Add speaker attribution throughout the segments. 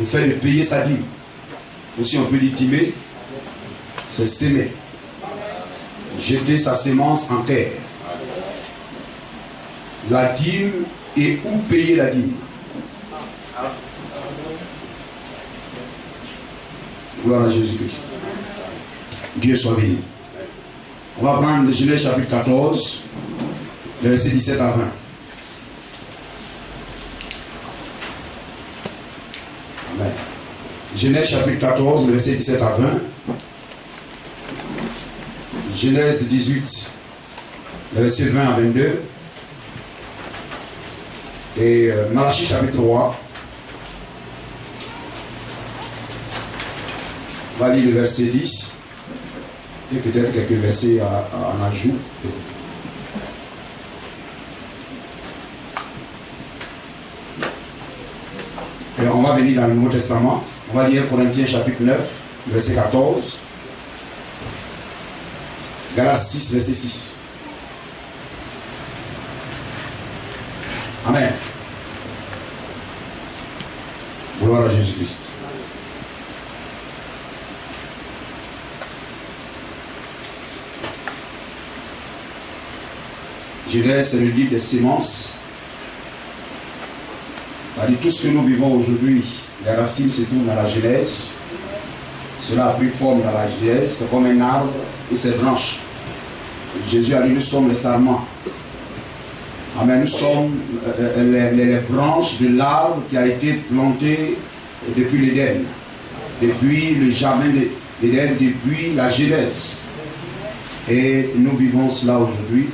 Speaker 1: Le fait de payer sa dîme. Aussi on peut dire dîmer, c'est s'aimer. Jeter sa sémence en terre. La dîme et où payer la dîme. Gloire à Jésus-Christ. Dieu soit béni. On va prendre le Genèse chapitre 14, verset 17 à 20. Amen. Genèse chapitre 14, verset 17 à 20. Genèse 18, verset 20 à 22. Et Malachie chapitre 3. On va lire le verset 10. Et peut-être quelques versets en ajout. Et on va venir dans le Nouveau Testament. On va lire Corinthiens chapitre 9, verset 14. Galates 6, verset 6. Amen. Gloire à Jésus-Christ. Genèse, c'est le livre des sémences. C'est-à-dire tout ce que nous vivons aujourd'hui, les racines se trouvent dans la Genèse. Cela a pris forme dans la Genèse. C'est comme un arbre et ses branches. Jésus a dit, nous sommes les sarments. Amen. Nous sommes les branches de l'arbre qui a été planté depuis l'Éden. Depuis le jardin d'Éden, depuis la Genèse. Et nous vivons cela aujourd'hui.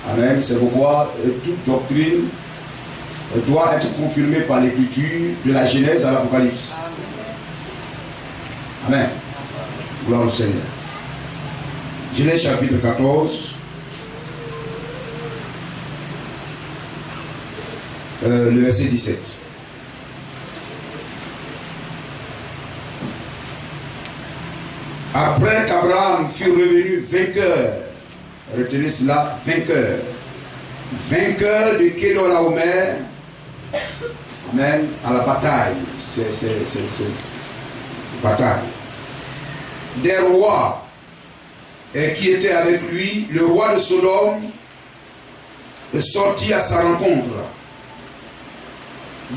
Speaker 1: Amen. C'est pourquoi toute doctrine doit être confirmée par l'écriture de la Genèse à l'Apocalypse. Amen. Gloire au Seigneur. Genèse chapitre 14. Le verset 17. Après qu'Abraham fut revenu vainqueur, retenez cela, vainqueur. Vainqueur de Kedorlaomer, amen, à la bataille. C'est bataille. Des rois qui étaient avec lui, le roi de Sodome sortit à sa rencontre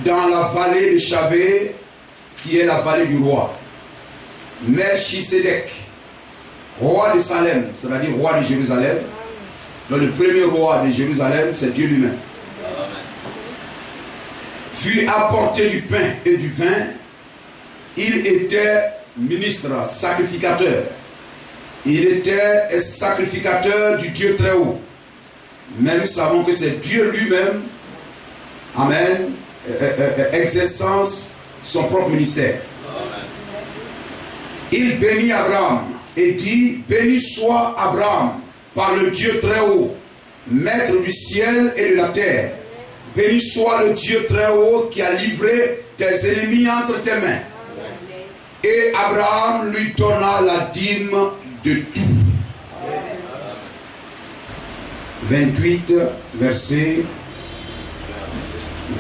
Speaker 1: dans la vallée de Chavé, qui est la vallée du roi. Melchisedec, roi de Salem, c'est-à-dire roi de Jérusalem. Donc le premier roi de Jérusalem, c'est Dieu lui-même. Fut apporté du pain et du vin. Il était ministre, sacrificateur. Il était sacrificateur du Dieu très haut. Mais nous savons que c'est Dieu lui-même, amen, exerçant son propre ministère. Il bénit Abraham et dit, béni soit Abraham par le Dieu très haut, maître du ciel et de la terre. Béni soit le Dieu très haut qui a livré tes ennemis entre tes mains. Et Abraham lui donna la dîme de tout. 28, verset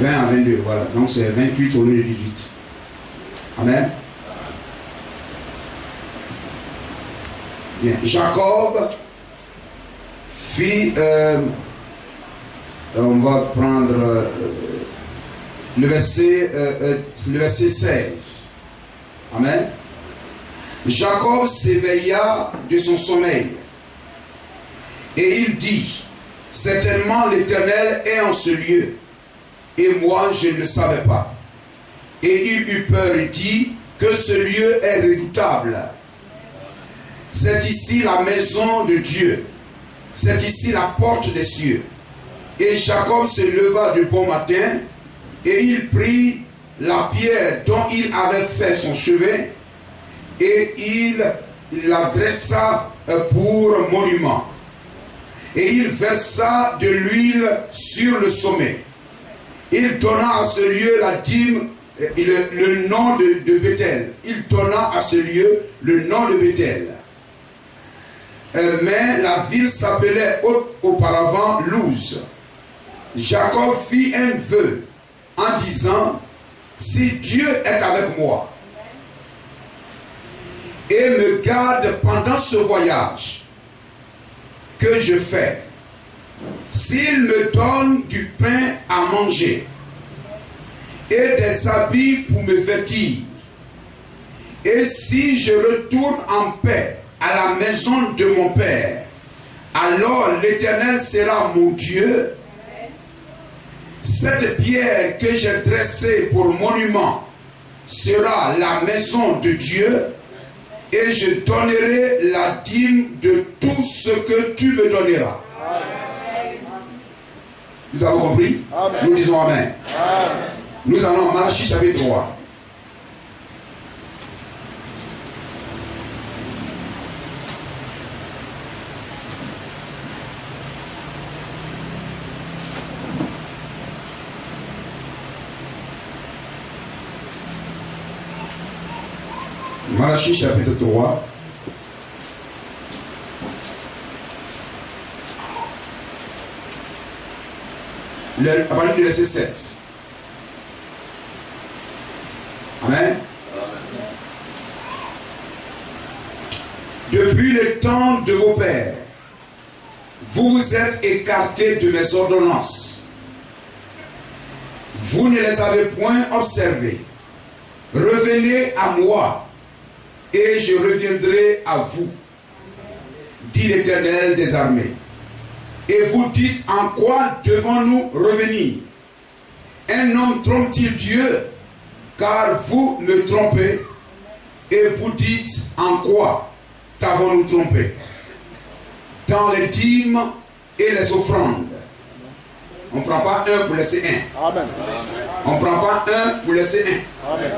Speaker 1: 20 à 22. Voilà, donc c'est 28 au lieu de 18. Amen. Bien. Jacob fit, on va prendre le verset 16. Amen. Jacob s'éveilla de son sommeil et il dit, certainement l'Éternel est en ce lieu et moi je ne le savais pas. Et il eut peur et dit que ce lieu est redoutable. C'est ici la maison de Dieu. C'est ici la porte des cieux. Et Jacob se leva de bon matin et il prit la pierre dont il avait fait son chevet et il la dressa pour monument. Et il versa de l'huile sur le sommet. Il donna à ce lieu la dîme, le nom de Bethel. Il donna à ce lieu le nom de Bethel. Mais la ville s'appelait auparavant Luz. Jacob fit un vœu en disant, si Dieu est avec moi et me garde pendant ce voyage que je fais, s'il me donne du pain à manger et des habits pour me vêtir, et si je retourne en paix à la maison de mon Père, alors l'Éternel sera mon Dieu. Cette pierre que j'ai dressée pour monument sera la maison de Dieu, et je donnerai la dîme de tout ce que tu me donneras. Nous avons compris? Amen. Nous disons Amen. Amen. Nous allons en Malachie chapitre 3. Malachie chapitre 3. À partir du verset 7. Amen. Depuis le temps de vos pères, vous vous êtes écartés de mes ordonnances. Vous ne les avez point observées. Revenez à moi, et je reviendrai à vous, dit l'Éternel des armées. Et vous dites, en quoi devons-nous revenir? Un homme trompe-t-il Dieu? Car vous me trompez. Et vous dites, en quoi t'avons-nous trompé? Dans les dîmes et les offrandes. On ne prend pas un pour laisser un. Amen. On ne prend pas un pour laisser un. Amen.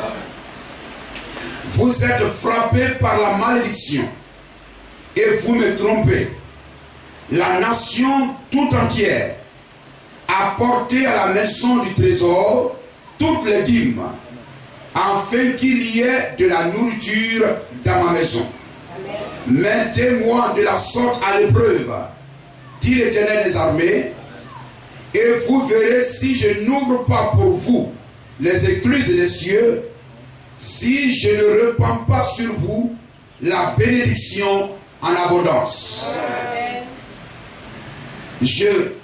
Speaker 1: Vous êtes frappés par la malédiction et vous me trompez. La nation tout entière a porté à la maison du trésor toutes les dîmes, afin qu'il y ait de la nourriture dans ma maison. Mettez-moi de la sorte à l'épreuve, dit l'Éternel des armées, et vous verrez si je n'ouvre pas pour vous les écluses des cieux, si je ne répands pas sur vous la bénédiction en abondance.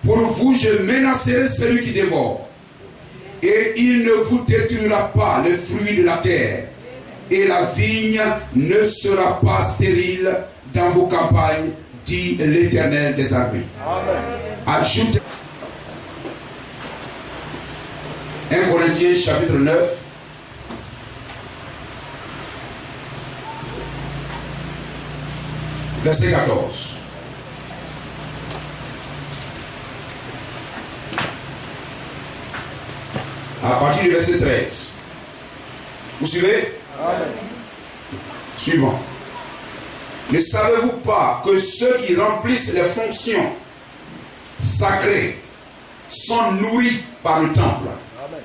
Speaker 1: Pour vous, je menacerai celui qui dévore, et il ne vous détruira pas le fruit de la terre, et la vigne ne sera pas stérile dans vos campagnes, dit l'Éternel des armées. Ajoute 1 Corinthiens chapitre 9. Verset 14. À partir du verset 13. Vous suivez? Amen. Suivant. Ne savez-vous pas que ceux qui remplissent les fonctions sacrées sont nourris par le temple? Amen.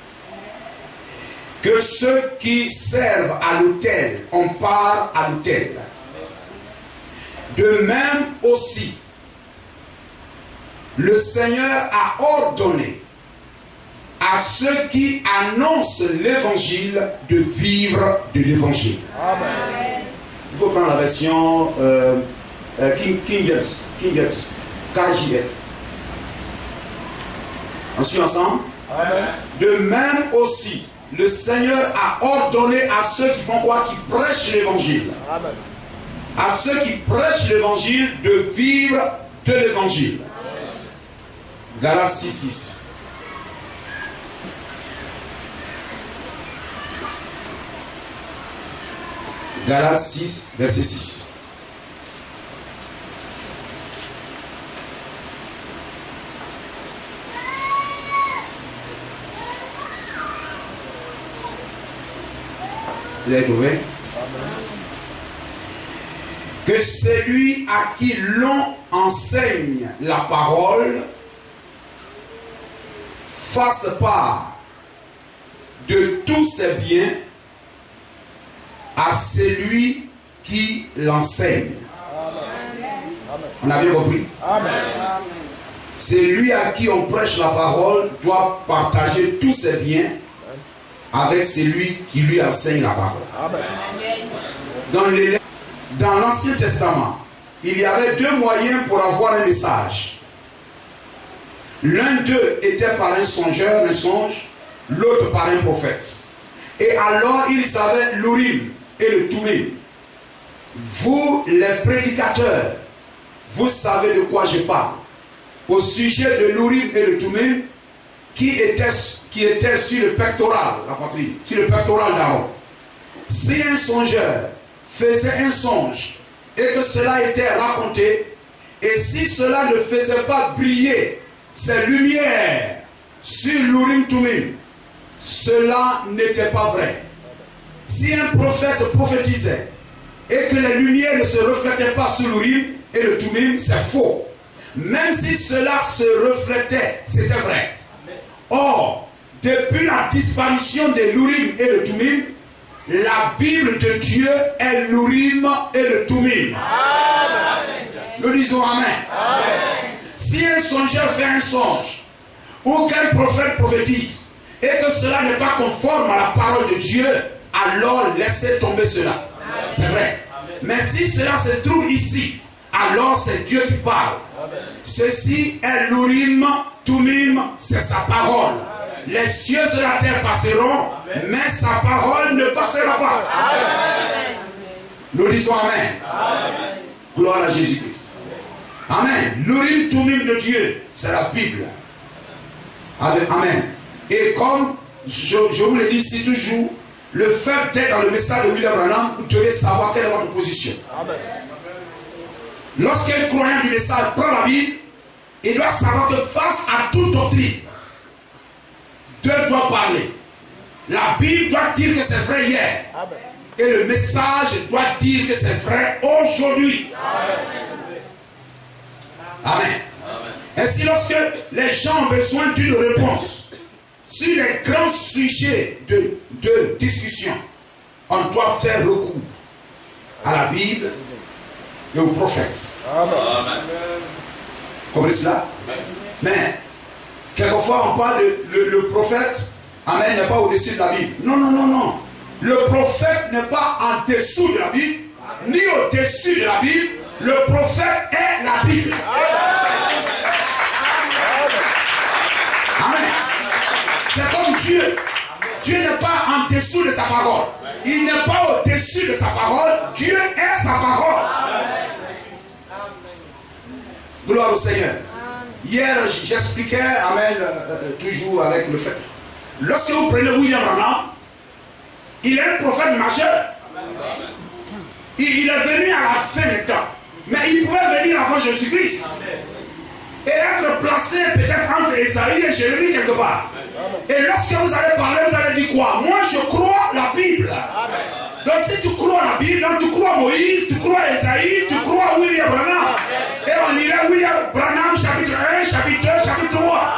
Speaker 1: Que ceux qui servent à l'autel ont part à l'autel. De même aussi, le Seigneur a ordonné à ceux qui annoncent l'évangile de vivre de l'évangile. Amen. Il faut prendre la version King James, KJF. On suit ensemble? Amen. De même aussi, le Seigneur a ordonné à ceux qui font quoi? Qui prêchent l'évangile. Amen. À ceux qui prêchent l'évangile de vivre de l'évangile. Galates 6:6. Galates 6, verset 6. Vous avez trouvé? Que celui à qui l'on enseigne la parole fasse part de tous ses biens à celui qui l'enseigne. On a bien compris? Amen. Celui à qui on prêche la parole doit partager tous ses biens avec celui qui lui enseigne la parole. Dans l'Ancien Testament, il y avait deux moyens pour avoir un message. L'un d'eux était par un songeur, un songe, l'autre par un prophète. Et alors ils avaient l'Urim et le Thummim. Vous, les prédicateurs, vous savez de quoi je parle. Au sujet de l'Urim et le Thummim, qui était sur le pectoral, la poitrine, sur le pectoral d'Aaron. Si un songeur faisait un songe et que cela était raconté, et si cela ne faisait pas briller ses lumières sur l'Urim Thummim, cela n'était pas vrai. Si un prophète prophétisait et que les lumières ne se reflétaient pas sur l'Urim et le Thummim, c'est faux. Même si cela se reflétait, c'était vrai. Or, depuis la disparition de l'Urim et le Thummim, la Bible de Dieu est l'Urim et le Thummim. Nous disons Amen. Amen. Si un songeur fait un songe, ou qu'un prophète prophétise, et que cela n'est pas conforme à la parole de Dieu, alors laissez tomber cela. C'est vrai. Mais si cela se trouve ici, alors c'est Dieu qui parle. Ceci est l'Urim, Thummim, c'est sa parole. Les cieux de la terre passeront, mais sa parole ne passera pas. Nous disons Amen. Gloire à Jésus-Christ. Amen. L'Urim, Thummim de Dieu, c'est la Bible. Amen. Et comme je vous le dis ici toujours, le fait d'être dans le message de William Branham, vous devez savoir quelle est votre position. Lorsqu'un croyant du message prend la Bible, il doit savoir que face à toute doctrine, Dieu doit parler. La Bible doit dire que c'est vrai hier. Et le message doit dire que c'est vrai aujourd'hui. Amen. Ainsi, lorsque les gens ont besoin d'une réponse sur les grands sujets de discussion, on doit faire recours à la Bible et aux prophètes. Comprenez cela? Mais, quelquefois, on parle le prophète, Amen, n'est pas au-dessus de la Bible. Non, non, non, non. Le prophète n'est pas en dessous de la Bible, ni au-dessus de la Bible. Le prophète est la Bible. Amen. C'est comme Dieu. Dieu n'est pas en dessous de sa parole. Il n'est pas au-dessus de sa parole. Dieu est sa parole. Gloire au Seigneur. Hier, j'expliquais, Amen, toujours avec le fait. Lorsque vous prenez William Branham, il est un prophète majeur. Il est venu à la fin du temps. Mais il pouvait venir avant Jésus-Christ. Et être placé peut-être entre Esaïe et Jérémie quelque part. Et lorsque vous allez parler, vous allez dire quoi? Moi, je crois la Bible. Donc si tu crois la Bible, donc tu crois Moïse, tu crois Esaïe, tu crois William Branham. Et on irait William Branham, chapitre 1, chapitre 2, chapitre 3.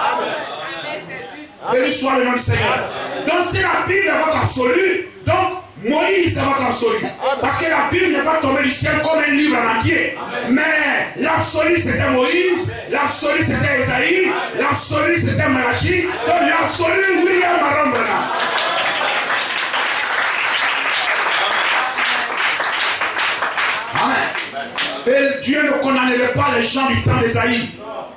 Speaker 1: Béni soit le nom du Seigneur. Donc si la Bible est votre absolu, donc Moïse est votre absolu. Parce que la Bible n'est pas tombée du ciel comme un livre en entier. Mais l'absolu c'était Moïse, l'absolu c'était Esaïe, l'absolu c'était Malachi, donc l'absolu William Branham. Amen. Et Dieu ne condamnerait pas les gens du temps d'Esaïe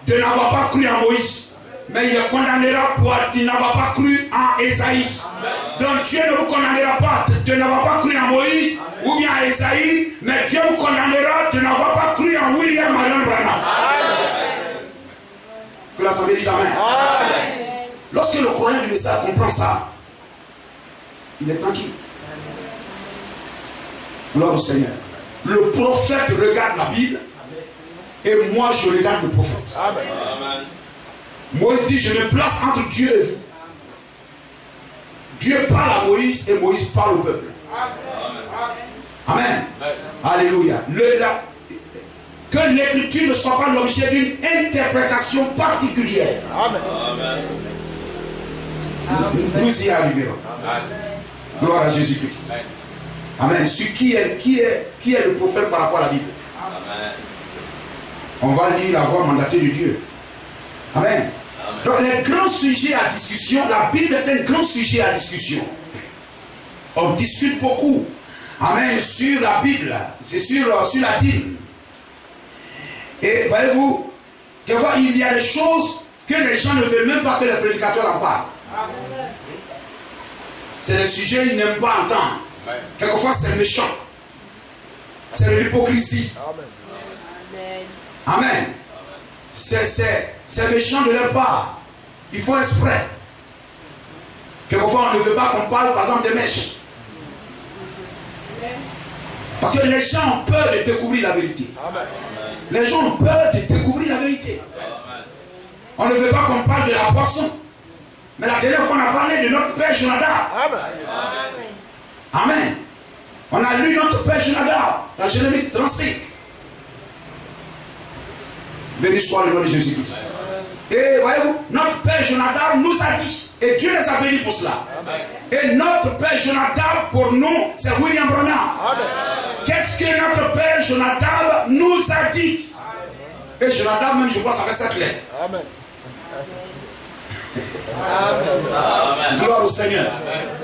Speaker 1: de n'avoir pas cru en Moïse. Mais il le condamnera pour qu'il n'avoir pas cru en Esaïe. Donc Dieu ne vous condamnera pas de n'avoir pas cru en Moïse ou bien en Esaïe, mais Dieu vous condamnera de n'avoir pas cru en William Marion Branham. Que la santé dise Amen. Lorsque le croyant du message comprend ça, il est tranquille. Gloire au Seigneur. Le prophète regarde la Bible et moi je regarde le prophète. Amen. Moïse dit, je me place entre Dieu et vous. Dieu parle à Moïse et Moïse parle au peuple. Amen. Alléluia. Que l'écriture ne soit pas l'objet d'une interprétation particulière. Amen. Nous y arriverons. Gloire à Jésus-Christ. Amen. Qui est le prophète par rapport à la Bible? On va lire la voix mandatée de Dieu. Amen. Donc les grands sujets à discussion, la Bible est un grand sujet à discussion. On discute beaucoup. Amen. Sur la Bible. C'est sur la dîme. Et voyez-vous, quelquefois, il y a des choses que les gens ne veulent même pas que les prédicateurs en parlent. C'est des sujets qu'ils n'aiment pas entendre. Quelquefois, c'est méchant. C'est de l'hypocrisie. Amen. C'est méchant de leur part. Il faut exprès. Quelquefois, on ne veut pas qu'on parle, par exemple, des mèches. Parce que les gens ont peur de découvrir la vérité. Les gens ont peur de découvrir la vérité. On ne veut pas qu'on parle de la poisson. Mais la dernière fois, on a parlé de notre Père Jonadab. Amen. On a lu notre Père Jonadab, dans Genèse 35. Béni soit le nom de Jésus-Christ. Et voyez-vous, notre Père Jonadab nous a dit, et Dieu les a bénis pour cela. Et notre Père Jonadab, pour nous, c'est William Branham. Qu'est-ce que notre Père Jonadab nous a dit? Et Jonadab, même, je crois, ça fait ça clair. Amen. Gloire au Seigneur.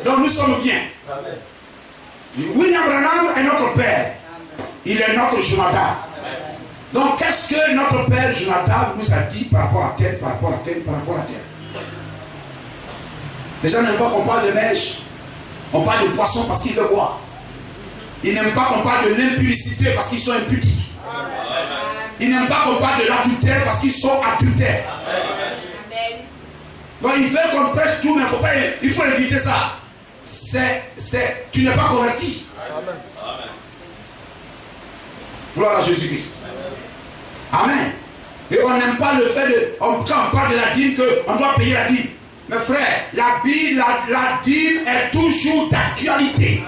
Speaker 1: Donc nous sommes bien. William Branham est notre Père. Il est notre Jonadab. Donc qu'est-ce que notre Père Jonadab nous a dit par rapport à tel, par rapport à tel, par rapport à tel? Les gens n'aiment pas qu'on parle de neige. On parle de poisson parce qu'ils le voient. Ils n'aiment pas qu'on parle de l'impudicité parce qu'ils sont impudiques. Ils n'aiment pas qu'on parle de l'adultère parce qu'ils sont adultères. Donc ils veulent qu'on prêche tout, mais il faut éviter ça. Tu n'es pas converti. Gloire à Jésus-Christ. Amen. Et on n'aime pas le fait quand on parle de la dîme, qu'on doit payer la dîme. Mes frères, la dîme est toujours d'actualité.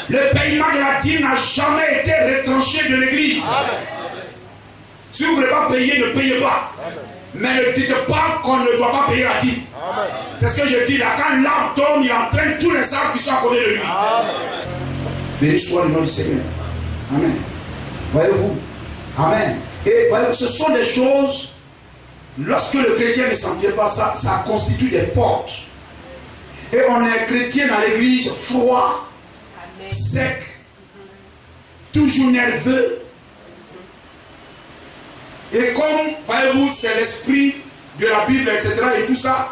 Speaker 1: Le paiement de la dîme n'a jamais été retranché de l'église. Si vous ne voulez pas payer, ne payez pas. Mais ne dites pas qu'on ne doit pas payer la dîme. C'est ce que je dis là. Quand l'arbre tombe, il entraîne tous les arbres qui sont à côté de lui. Béni soit le nom du Seigneur. Amen. Voyez-vous. Amen. Et voyez-vous, ce sont des choses, lorsque le chrétien ne s'en tient pas, ça constitue des portes. Et on est chrétien dans l'église froid, sec, toujours nerveux. Et comme, voyez-vous, c'est l'esprit de la Bible, etc. et tout ça,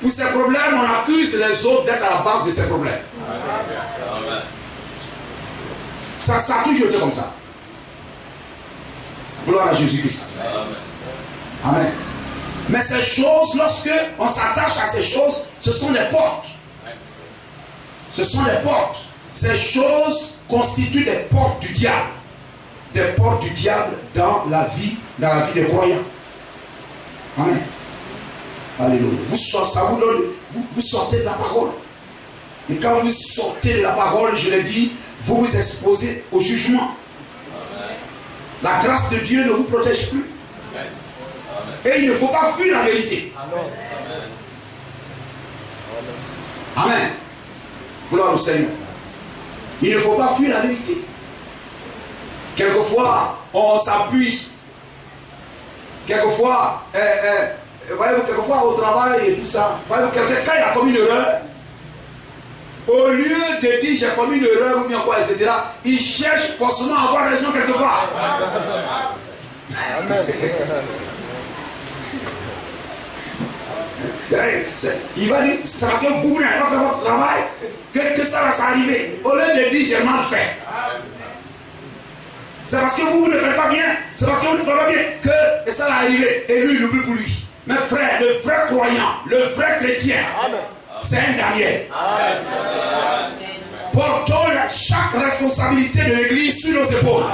Speaker 1: pour ces problèmes, on accuse les autres d'être à la base de ces problèmes. Ça a toujours été comme ça. Gloire à Jésus-Christ. Amen. Mais ces choses, lorsque on s'attache à ces choses, ce sont des portes. Ce sont des portes. Ces choses constituent des portes du diable. Des portes du diable dans la vie des croyants. Amen. Alléluia. Vous sortez de la parole. Et quand vous sortez de la parole, je l'ai dit, vous vous exposez au jugement. La grâce de Dieu ne vous protège plus. Et il ne faut pas fuir la vérité. Amen. Gloire au Seigneur. Il ne faut pas fuir la vérité. Quelquefois, on s'appuie. Quelquefois, quelquefois au travail et tout ça. Quelqu'un, quand il a commis une erreur, au lieu de dire j'ai commis une erreur ou bien quoi, etc., il cherche forcément à avoir raison quelque part. Amen. Il va dire, c'est parce que vous n'avez pas fait votre travail que ça va s'arriver. Au lieu de dire j'ai mal fait. C'est parce que vous ne faites pas bien, c'est parce que vous ne faites pas bien que ça va arriver. Et lui, il oublie pour lui. Mes frères, le vrai croyant, le vrai chrétien, c'est un Daniel. Portons chaque responsabilité de l'église sur nos épaules.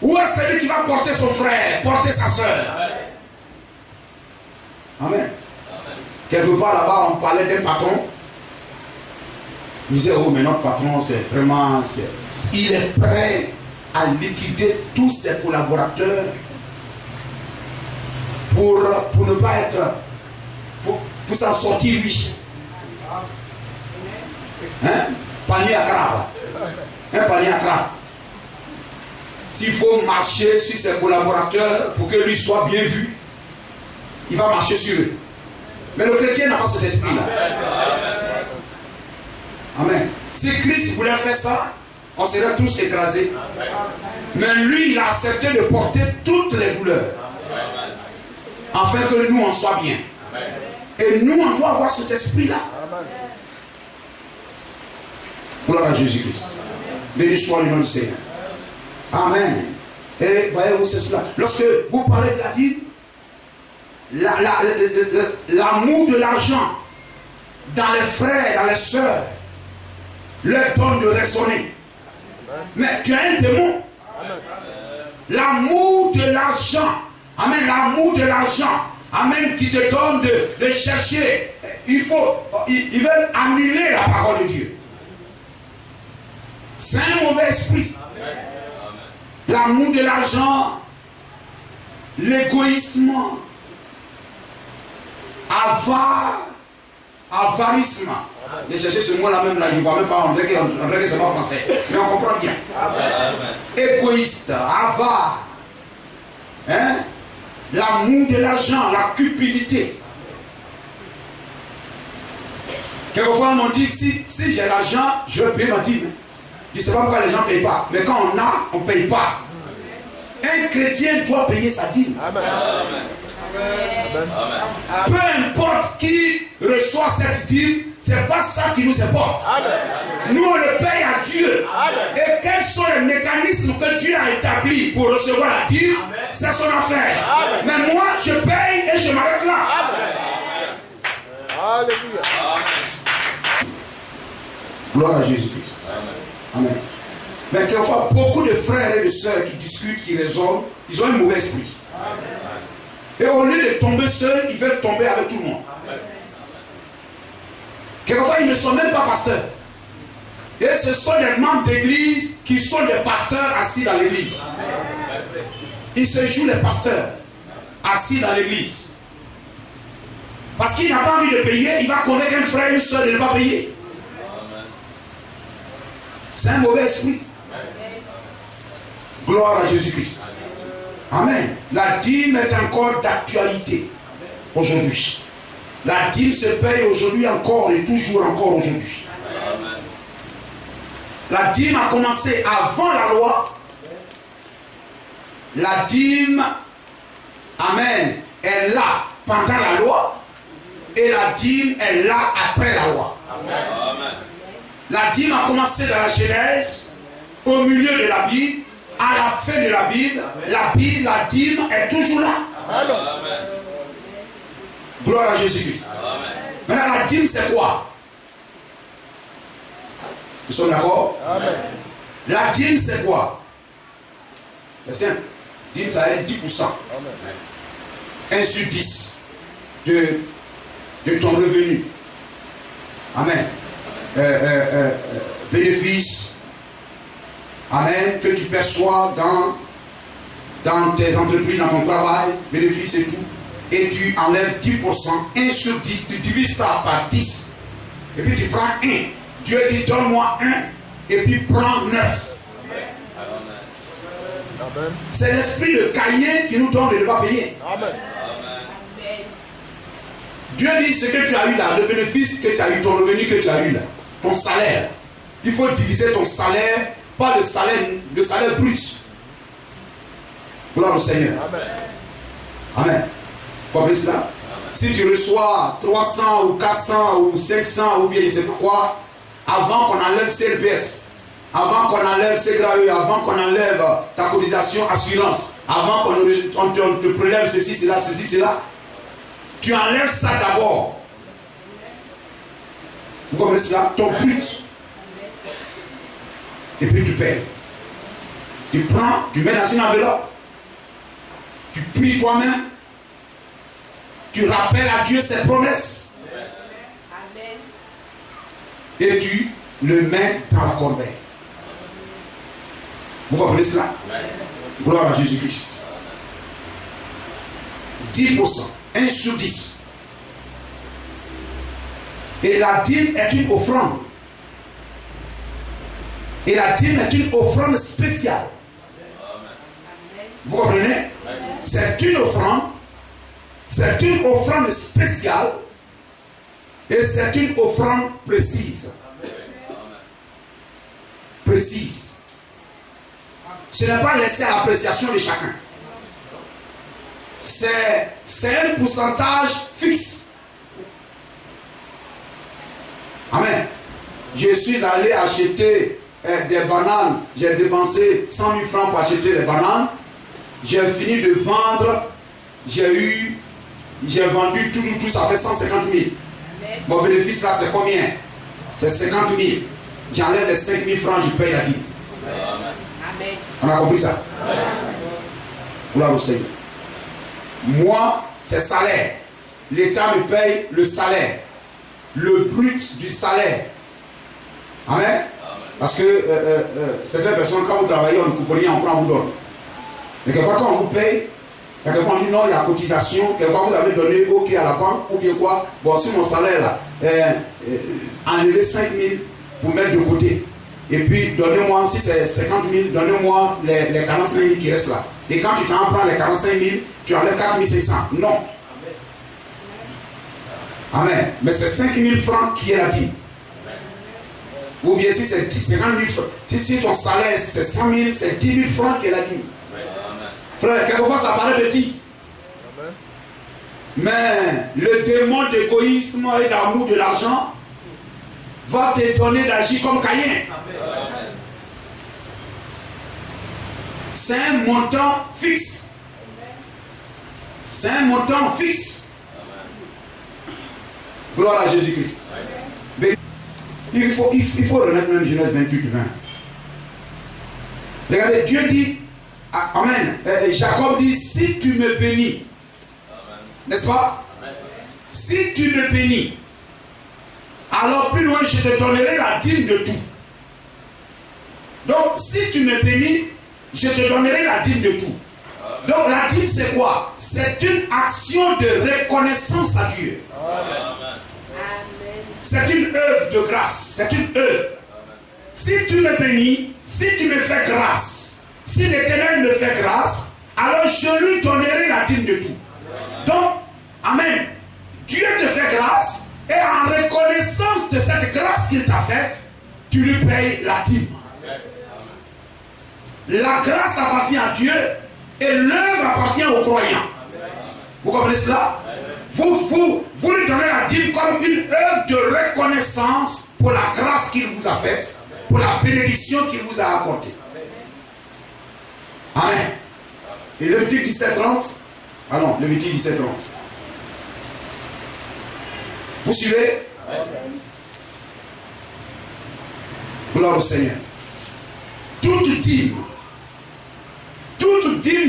Speaker 1: Où est celui qui va porter son frère, porter sa soeur? Amen. Quelque part là-bas, on parlait d'un patron. On disait, oh, mais notre patron, c'est vraiment... Il est prêt à liquider tous ses collaborateurs pour ne pas être... Pour s'en sortir, lui. Hein? Panier à crabe. Un panier à crabe. S'il faut marcher sur ses collaborateurs pour que lui soit bien vu, il va marcher sur eux. Mais le chrétien n'a pas cet esprit-là. Amen. Si Christ voulait faire ça, on serait tous écrasés. Mais lui, il a accepté de porter toutes les douleurs. Afin que nous, on soit bien. Et nous, on doit avoir cet esprit-là. Gloire à Jésus-Christ. Béni soit le nom du Seigneur. Amen. Et voyez-vous, c'est cela. Lorsque vous parlez de la dîme, l'amour de l'argent dans les frères, dans les sœurs, leur donne de raisonner. Mais tu as un démon. L'amour de l'argent. Amen. L'amour de l'argent. Amen. Qui te donne de chercher. Ils veulent annuler la parole de Dieu. C'est un mauvais esprit. L'amour de l'argent, l'égoïsme, avarisme. J'ai cherché ce mot-là même là, je ne vois même pas, on dirait que c'est pas français. Mais on comprend bien. Égoïste, avare. Hein? L'amour de l'argent, la cupidité. Quelquefois on dit que si j'ai l'argent, je vais payer ma dîme. Je ne sais pas pourquoi les gens ne payent pas. Mais quand on a, on ne paye pas. Un chrétien doit payer sa dîme. Amen. Peu importe qui reçoit cette dîme, c'est pas ça qui nous importe. Nous on le paye à Dieu. Et quels sont les mécanismes que Dieu a établis pour recevoir la dîme, c'est son affaire. Mais moi je paye et je m'arrête là. Alléluia. Gloire à Jésus-Christ. Amen. Mais quelquefois, beaucoup de frères et de sœurs qui discutent, qui raisonnent, ils ont un mauvais esprit. Et au lieu de tomber seuls, ils veulent tomber avec tout le monde. Quelquefois, ils ne sont même pas pasteurs. Et ce sont des membres d'église qui sont des pasteurs assis dans l'église. Ils se jouent les pasteurs assis dans l'église. Parce qu'il n'a pas envie de payer, il va convaincre un frère et une sœur de ne pas payer. C'est un mauvais esprit. Gloire à Jésus-Christ. Amen. La dîme est encore d'actualité aujourd'hui. La dîme se paye aujourd'hui encore et toujours encore aujourd'hui. La dîme a commencé avant la loi. La dîme, amen, est là pendant la loi. Et la dîme est là après la loi. Amen. La dîme a commencé dans la Genèse, au milieu de la Bible, à la fin de la Bible, la dîme est toujours là. Amen. Gloire à Jésus-Christ. Maintenant, la dîme, c'est quoi? Nous sommes d'accord? La dîme, c'est quoi? C'est simple. Dîme, ça est 10%. 1 sur 10 de ton revenu. Amen. Bénéfice, amen, que tu perçois dans tes entreprises, dans ton travail, bénéfice et tout, et tu enlèves 10%, 1 sur 10, tu divises ça par 10, et puis tu prends 1. Dieu dit donne-moi 1, et puis prends 9. C'est l'esprit de Caïn qui nous donne de ne pas payer. Amen. Dieu dit ce que tu as eu là, le bénéfice que tu as eu, ton revenu que tu as eu là, ton salaire. Il faut diviser ton salaire par le salaire brut. Gloire au Seigneur. Amen. Vous comprenez cela? Si tu reçois 300 ou 400 ou 500 ou bien je ne sais pas quoi, avant qu'on enlève CLPS, avant qu'on enlève CGRAE, avant qu'on enlève ta cotisation assurance, avant qu'on te prélève ceci, cela, tu enlèves ça d'abord. Vous comprenez cela? Ton but. Et puis tu payes. Tu prends, tu mets dans une enveloppe. Tu pries toi-même. Tu rappelles à Dieu ses promesses. Amen. Et tu le mets dans la corbeille. Vous comprenez cela? Gloire à Jésus-Christ. 10%. 1 sur 10. Et la dîme est une offrande. Et la dîme est une offrande spéciale. Vous comprenez? C'est une offrande. C'est une offrande spéciale Et c'est une offrande précise. Précise. Ce n'est pas laissé à l'appréciation de chacun. C'est un pourcentage fixe. Amen. Je suis allé acheter des bananes. J'ai dépensé 100 000 francs pour acheter des bananes. J'ai fini de vendre. J'ai vendu tout, ça fait 150 000. Mon bénéfice là, c'est combien? C'est 50 000. J'enlève les 5 000 francs, je paye la dîme. On a compris ça? Gloire au Seigneur. Moi, c'est salaire. L'État me paye le salaire. Le brut du salaire. Amen. Parce que certaines personnes, quand vous travaillez, on ne coupe rien, on prend, on vous donne. Mais quelquefois, quand on vous paye, quelquefois on dit non, il y a cotisation, quelquefois vous avez donné OK à la banque, ou bien quoi, bon, sur mon salaire là, enlevez 5 000 pour mettre de côté. Et puis, donnez-moi, si c'est 50 000, donnez-moi les 45 000 qui restent là. Et quand tu t'en prends les 45 000, tu enlèves 4 500. Non. Amen. Mais c'est 5 000 francs qui est la dîme. Ou bien si c'est 50 000 francs, si ton salaire c'est 100 000, c'est 10 000 francs qui est la dîme. Frère, quelquefois ça paraît petit. Mais le démon d'égoïsme et d'amour de l'argent va te donner d'agir comme Caïn. C'est un montant fixe. C'est un montant fixe. Gloire à Jésus-Christ. Il faut renaître même Genèse 28, 20. Regardez, Dieu dit, Amen. Jacob dit, si tu me bénis, n'est-ce pas? Amen. Si tu me bénis, alors plus loin je te donnerai la dîme de tout. Donc si tu me bénis, je te donnerai la dîme de tout. Amen. Donc la dîme c'est quoi? C'est une action de reconnaissance à Dieu. Amen. C'est une œuvre de grâce. C'est une œuvre. Amen. Si tu me bénis, si tu me fais grâce, si l'Éternel me fait grâce, alors je lui donnerai la dîme de tout. Amen. Donc, Amen. Dieu te fait grâce et en reconnaissance de cette grâce qu'il t'a faite, tu lui payes la dîme. Amen. La grâce appartient à Dieu et l'œuvre appartient aux croyants. Amen. Vous comprenez cela? Vous lui donnez la dîme comme une œuvre de reconnaissance pour la grâce qu'il vous a faite, pour la bénédiction qu'il vous a accordée. Amen. Et Lévitique 17:30. Ah non, Lévitique 17:30. Vous suivez? Amen. Gloire au Seigneur. Toute dîme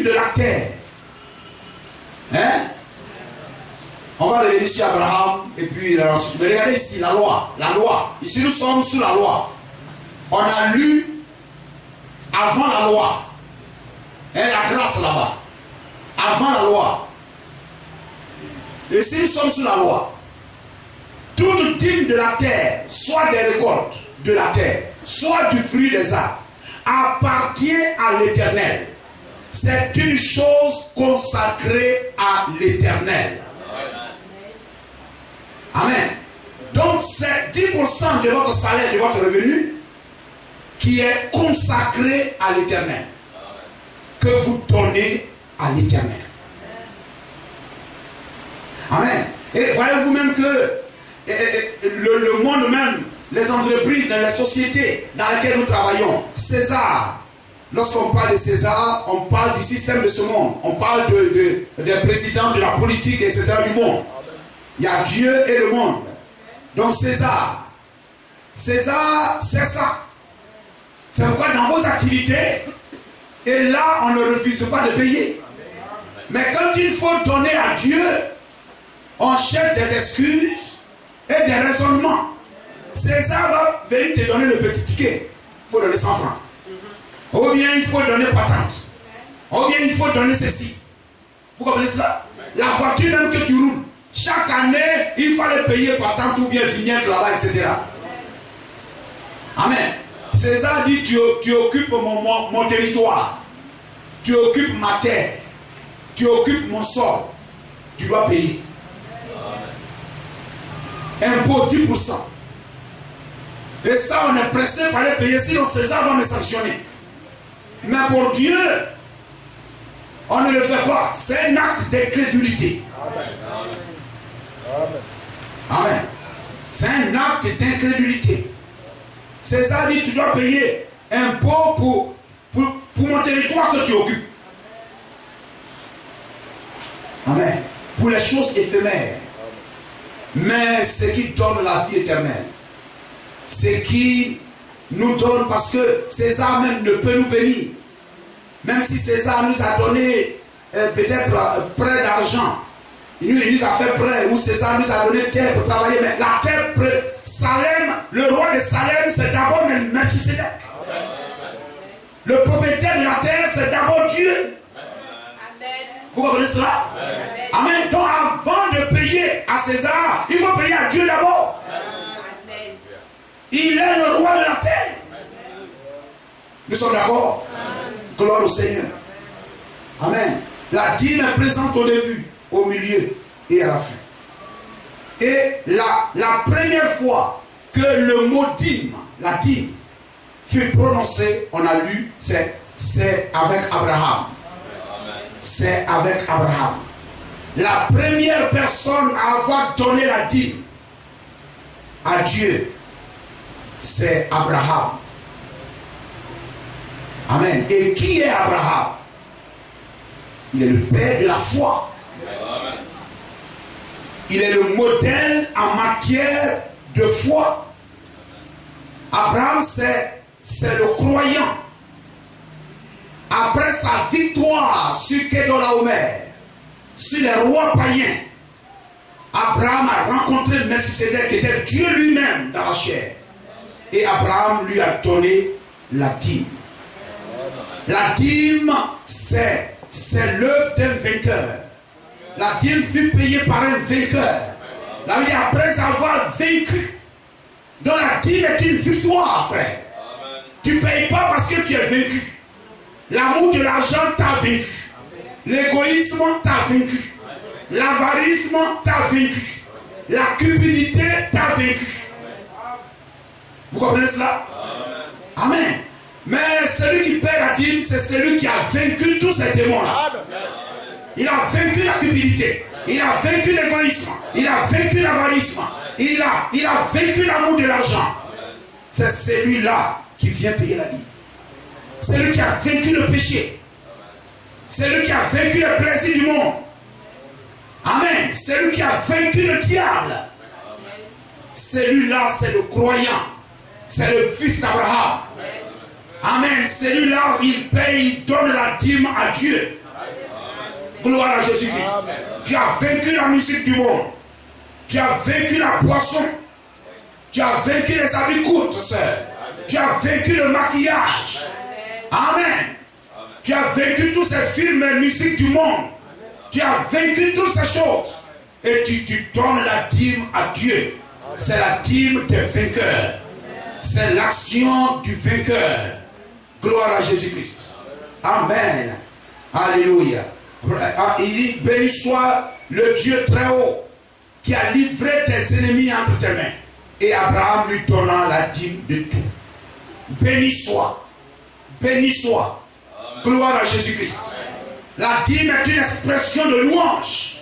Speaker 1: de la terre. Hein? On va revenir sur Abraham et puis mais regardez ici la loi. Ici nous sommes sous la loi. On a lu avant la loi. Et la grâce là-bas. Avant la loi. Et si nous sommes sous la loi, toute dîme de la terre, soit des récoltes de la terre, soit du fruit des arbres, appartient à l'Éternel. C'est une chose consacrée à l'Éternel. Amen. Donc c'est 10% de votre salaire, de votre revenu, qui est consacré à l'Éternel. Que vous donnez à l'Éternel. Amen. Et voyez vous-même que le monde même, les entreprises, les sociétés dans lesquelles nous travaillons, César, lorsqu'on parle de César, on parle du système de ce monde. On parle des présidents, de la politique, etc. du monde. Il y a Dieu et le monde. Donc César, c'est ça. C'est pourquoi dans vos activités, et là, on ne refuse pas de payer. Mais quand il faut donner à Dieu, on cherche des excuses et des raisonnements. César va venir te donner le petit ticket. Il faut donner 100 francs. Ou bien il faut donner patente. Ou bien il faut donner ceci. Vous comprenez cela? La voiture même que tu roules, chaque année, il fallait payer patente ou bien vignette là-bas, etc. Amen. César dit, tu occupes mon territoire. Tu occupes ma terre. Tu occupes mon sol. Tu dois payer. Impôt 10%. Et ça, on est pressé par les payer, sinon César va me sanctionner. Mais pour Dieu, on ne le fait pas. C'est un acte d'incrédulité. Amen. C'est un acte d'incrédulité. César dit, tu dois payer impôt pour mon territoire que tu occupes. Amen. Pour les choses éphémères. Mais ce qui donne la vie éternelle, ce qui nous donne, parce que César même ne peut nous bénir. Même si César nous a donné peut-être prêt d'argent, il nous a fait prêt, ou César nous a donné terre pour travailler, mais la terre, Salem, le roi de Salem, c'est d'abord Melchisedec. Le propriétaire de la terre, c'est d'abord Dieu. Vous comprenez cela? Amen. Donc avant de payer à César, il faut payer à Dieu d'abord. Il est le roi de la terre. Nous sommes d'accord? Gloire au Seigneur. Amen. La dîme est présente au début, au milieu et à la fin. Et la première fois que le mot dîme, la dîme, fut prononcé, on a lu, c'est avec Abraham. C'est avec Abraham. La première personne à avoir donné la dîme à Dieu, c'est Abraham. Amen. Et qui est Abraham? Il est le père de la foi. Il est le modèle en matière de foi. Abraham, c'est le croyant. Après sa victoire sur Kedorlaomer, sur les rois païens, Abraham a rencontré Melchisedec qui était Dieu lui-même dans la chair. Et Abraham lui a donné la dîme. La dîme, c'est l'œuvre d'un vainqueur. La dîme fut payée par un vainqueur. La vie après avoir vaincu. Donc la dîme est une victoire, frère. Tu ne payes pas parce que tu es vaincu. L'amour de l'argent t'a vaincu. L'égoïsme t'a vaincu. L'avarisme t'a vaincu. La cupidité t'a vaincu. Vous comprenez cela? Amen. Mais celui qui paie la dîme, c'est celui qui a vaincu tous ces démons-là. Il a vaincu la cupidité. Il a vaincu l'égoïsme. Il a vaincu l'avarisme. Il a vaincu l'amour de l'argent. C'est celui-là qui vient payer la dîme. C'est lui qui a vaincu le péché. C'est lui qui a vaincu le plaisir du monde. Amen. C'est lui qui a vaincu le diable. Celui-là, c'est le croyant. C'est le fils d'Abraham. Amen. Celui-là, il paye, il donne la dîme à Dieu. Gloire à Jésus-Christ. Tu as vaincu la musique du monde. Tu as vaincu la boisson. Tu as vaincu les habits courts, sœur. Tu as vaincu le maquillage. Amen. Tu as vaincu tous ces films et musiques du monde. Tu as vaincu toutes ces choses. Et tu donnes la dîme à Dieu. C'est la dîme des vainqueurs. C'est l'action du vainqueur. Gloire à Jésus-Christ. Amen. Alléluia. Il dit, béni soit le Dieu très haut qui a livré tes ennemis entre tes mains. Et Abraham lui donnant la dîme de tout. Béni soit. Béni soit. Gloire à Jésus-Christ. La dîme est une expression de louange.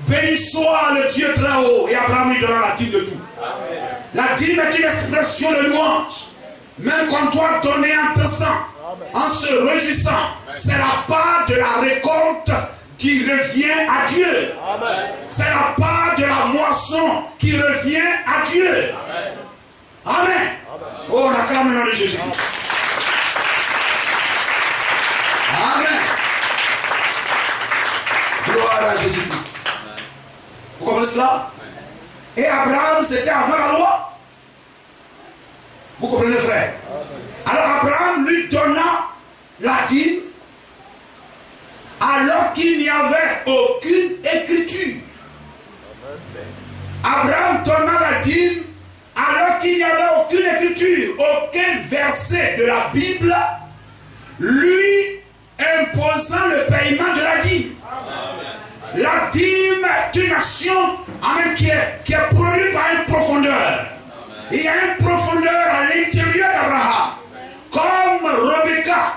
Speaker 1: Béni soit le Dieu très haut. Et Abraham lui donnant la dîme de tout. La dîme est une expression de louange. Même qu'on doit donner un peu sang, en se réjouissant, c'est la part de la récolte qui revient à Dieu. C'est la part de la moisson qui revient à Dieu. Amen. Oh, on acclame le nom de Jésus. Amen. Gloire à Jésus-Christ. Vous comprenez cela? Et Abraham, c'était avant la loi. Vous comprenez, frère? Alors Abraham lui donna la dîme alors qu'il n'y avait aucune écriture. Abraham donna la dîme alors qu'il n'y avait aucune écriture, aucun verset de la Bible lui imposant le paiement de la dîme. La dîme est une action qui est produite par Il y a une profondeur à l'intérieur d'Abraham. Comme Rebecca.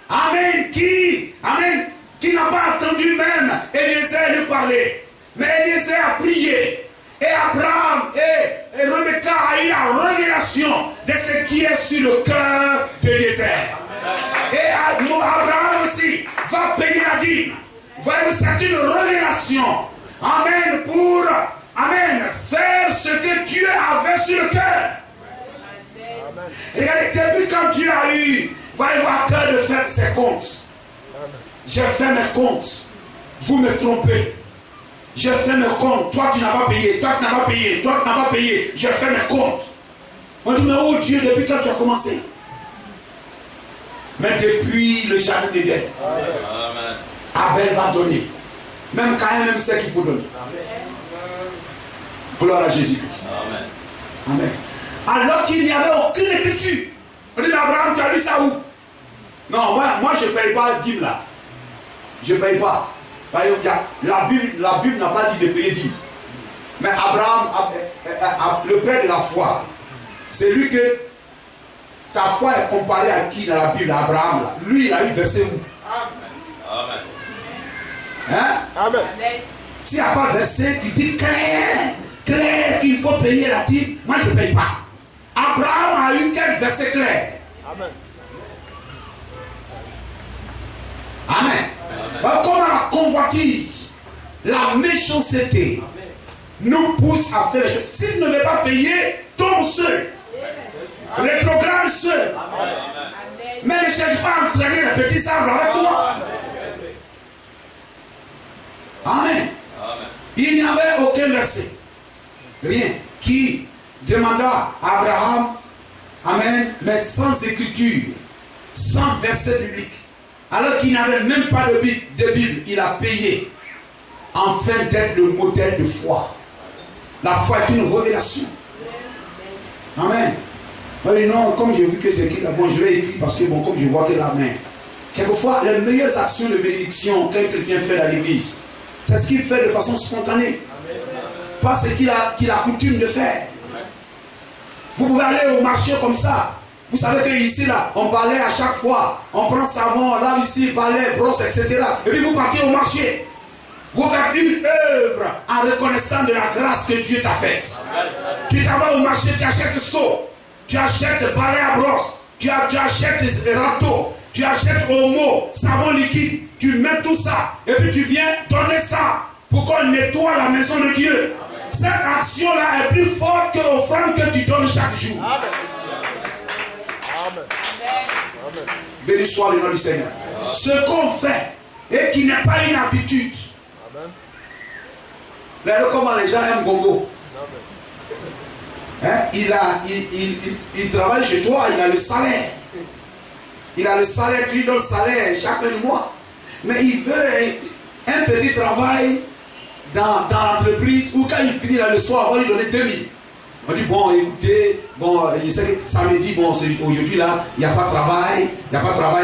Speaker 1: Amen. Qui n'a pas attendu même Eliezer lui parler. Mais Eliezer a prié. Et Abraham et Rebecca a eu la révélation de ce qui est sur le cœur d'Eliezer. Et Abraham aussi va payer la dîme. Voyez-vous, c'est une révélation. Amen. Pour, amen, faire ce que Dieu avait sur le cœur. Regardez, depuis quand Dieu a eu, voyez-vous, à cœur de faire ses comptes. J'ai fait mes comptes. Vous me trompez. J'ai fait mes comptes. Toi, tu n'as pas payé. Toi, tu n'as pas payé. Toi, tu n'as pas payé. J'ai fait mes comptes. On dit, mais oh Dieu, depuis quand tu as commencé? Mais depuis le jardin d'Éden, Abel va donner. Même Caïn, même ce qu'il faut donner. Gloire à Jésus-Christ. Amen. Alors qu'il n'y avait aucune écriture. On dit, Abraham, tu as lu ça où? Non, moi je ne paye pas la dîme là. Je ne paye pas. La Bible n'a pas dit de payer dîme. Mais Abraham, le père de la foi, c'est lui que ta foi est comparée à qui dans la Bible, à Abraham là. Lui, il a eu versé où? Amen. Hein? Amen. S'il n'y a pas versé, tu dis clair qu'il faut payer la dîme, moi je ne paye pas. Abraham a eu quel verset clair? Amen. Amen. Comme la convoitise, la méchanceté nous pousse à faire les choses. Si tu ne veux pas payer, tombe seul. Rétrograde seul. Mais ne cherche pas à entraîner les petits arbres avec toi. Amen. Il n'y avait aucun verset. Rien. Qui demanda à Abraham, amen, mais sans écriture, sans verset biblique. Alors qu'il n'avait même pas de Bible, il a payé afin d'être le modèle de foi. La foi est une révélation. Amen. Oui, non, comme j'ai vu que c'est écrit là, bon, je vais écrire parce que bon, comme je vois que la main. Quelquefois, les meilleures actions de bénédiction qu'un chrétien fait à l'église, c'est ce qu'il fait de façon spontanée. Pas ce qu'il a coutume de faire. Vous pouvez aller au marché comme ça. Vous savez qu'ici, là, on balaye à chaque fois. On prend savon, là, ici, balai, brosse, etc. Et puis vous partez au marché. Vous faites une œuvre en reconnaissant de la grâce que Dieu t'a faite. Tu t'en vas au marché, tu achètes seau, tu achètes balai à brosse, tu achètes râteau, tu achètes omo, savon liquide, tu mets tout ça. Et puis tu viens donner ça pour qu'on nettoie la maison de Dieu. Cette action-là est plus forte que l'offrande que tu donnes chaque jour. Amen. Amen. Béni soit le nom du Seigneur. Amen. Ce qu'on fait et qui n'est pas une habitude. Regardez comment les gens aiment Gongo. Hein? Il travaille chez toi, il a le salaire. Il a le salaire, tu lui donnes le salaire chaque fin du mois. Mais il veut un petit travail dans l'entreprise où quand il finit là, le soir, on va lui donner 2000. On dit, bon, écoutez, bon, je sais que samedi, bon, aujourd'hui là, il n'y a pas de travail,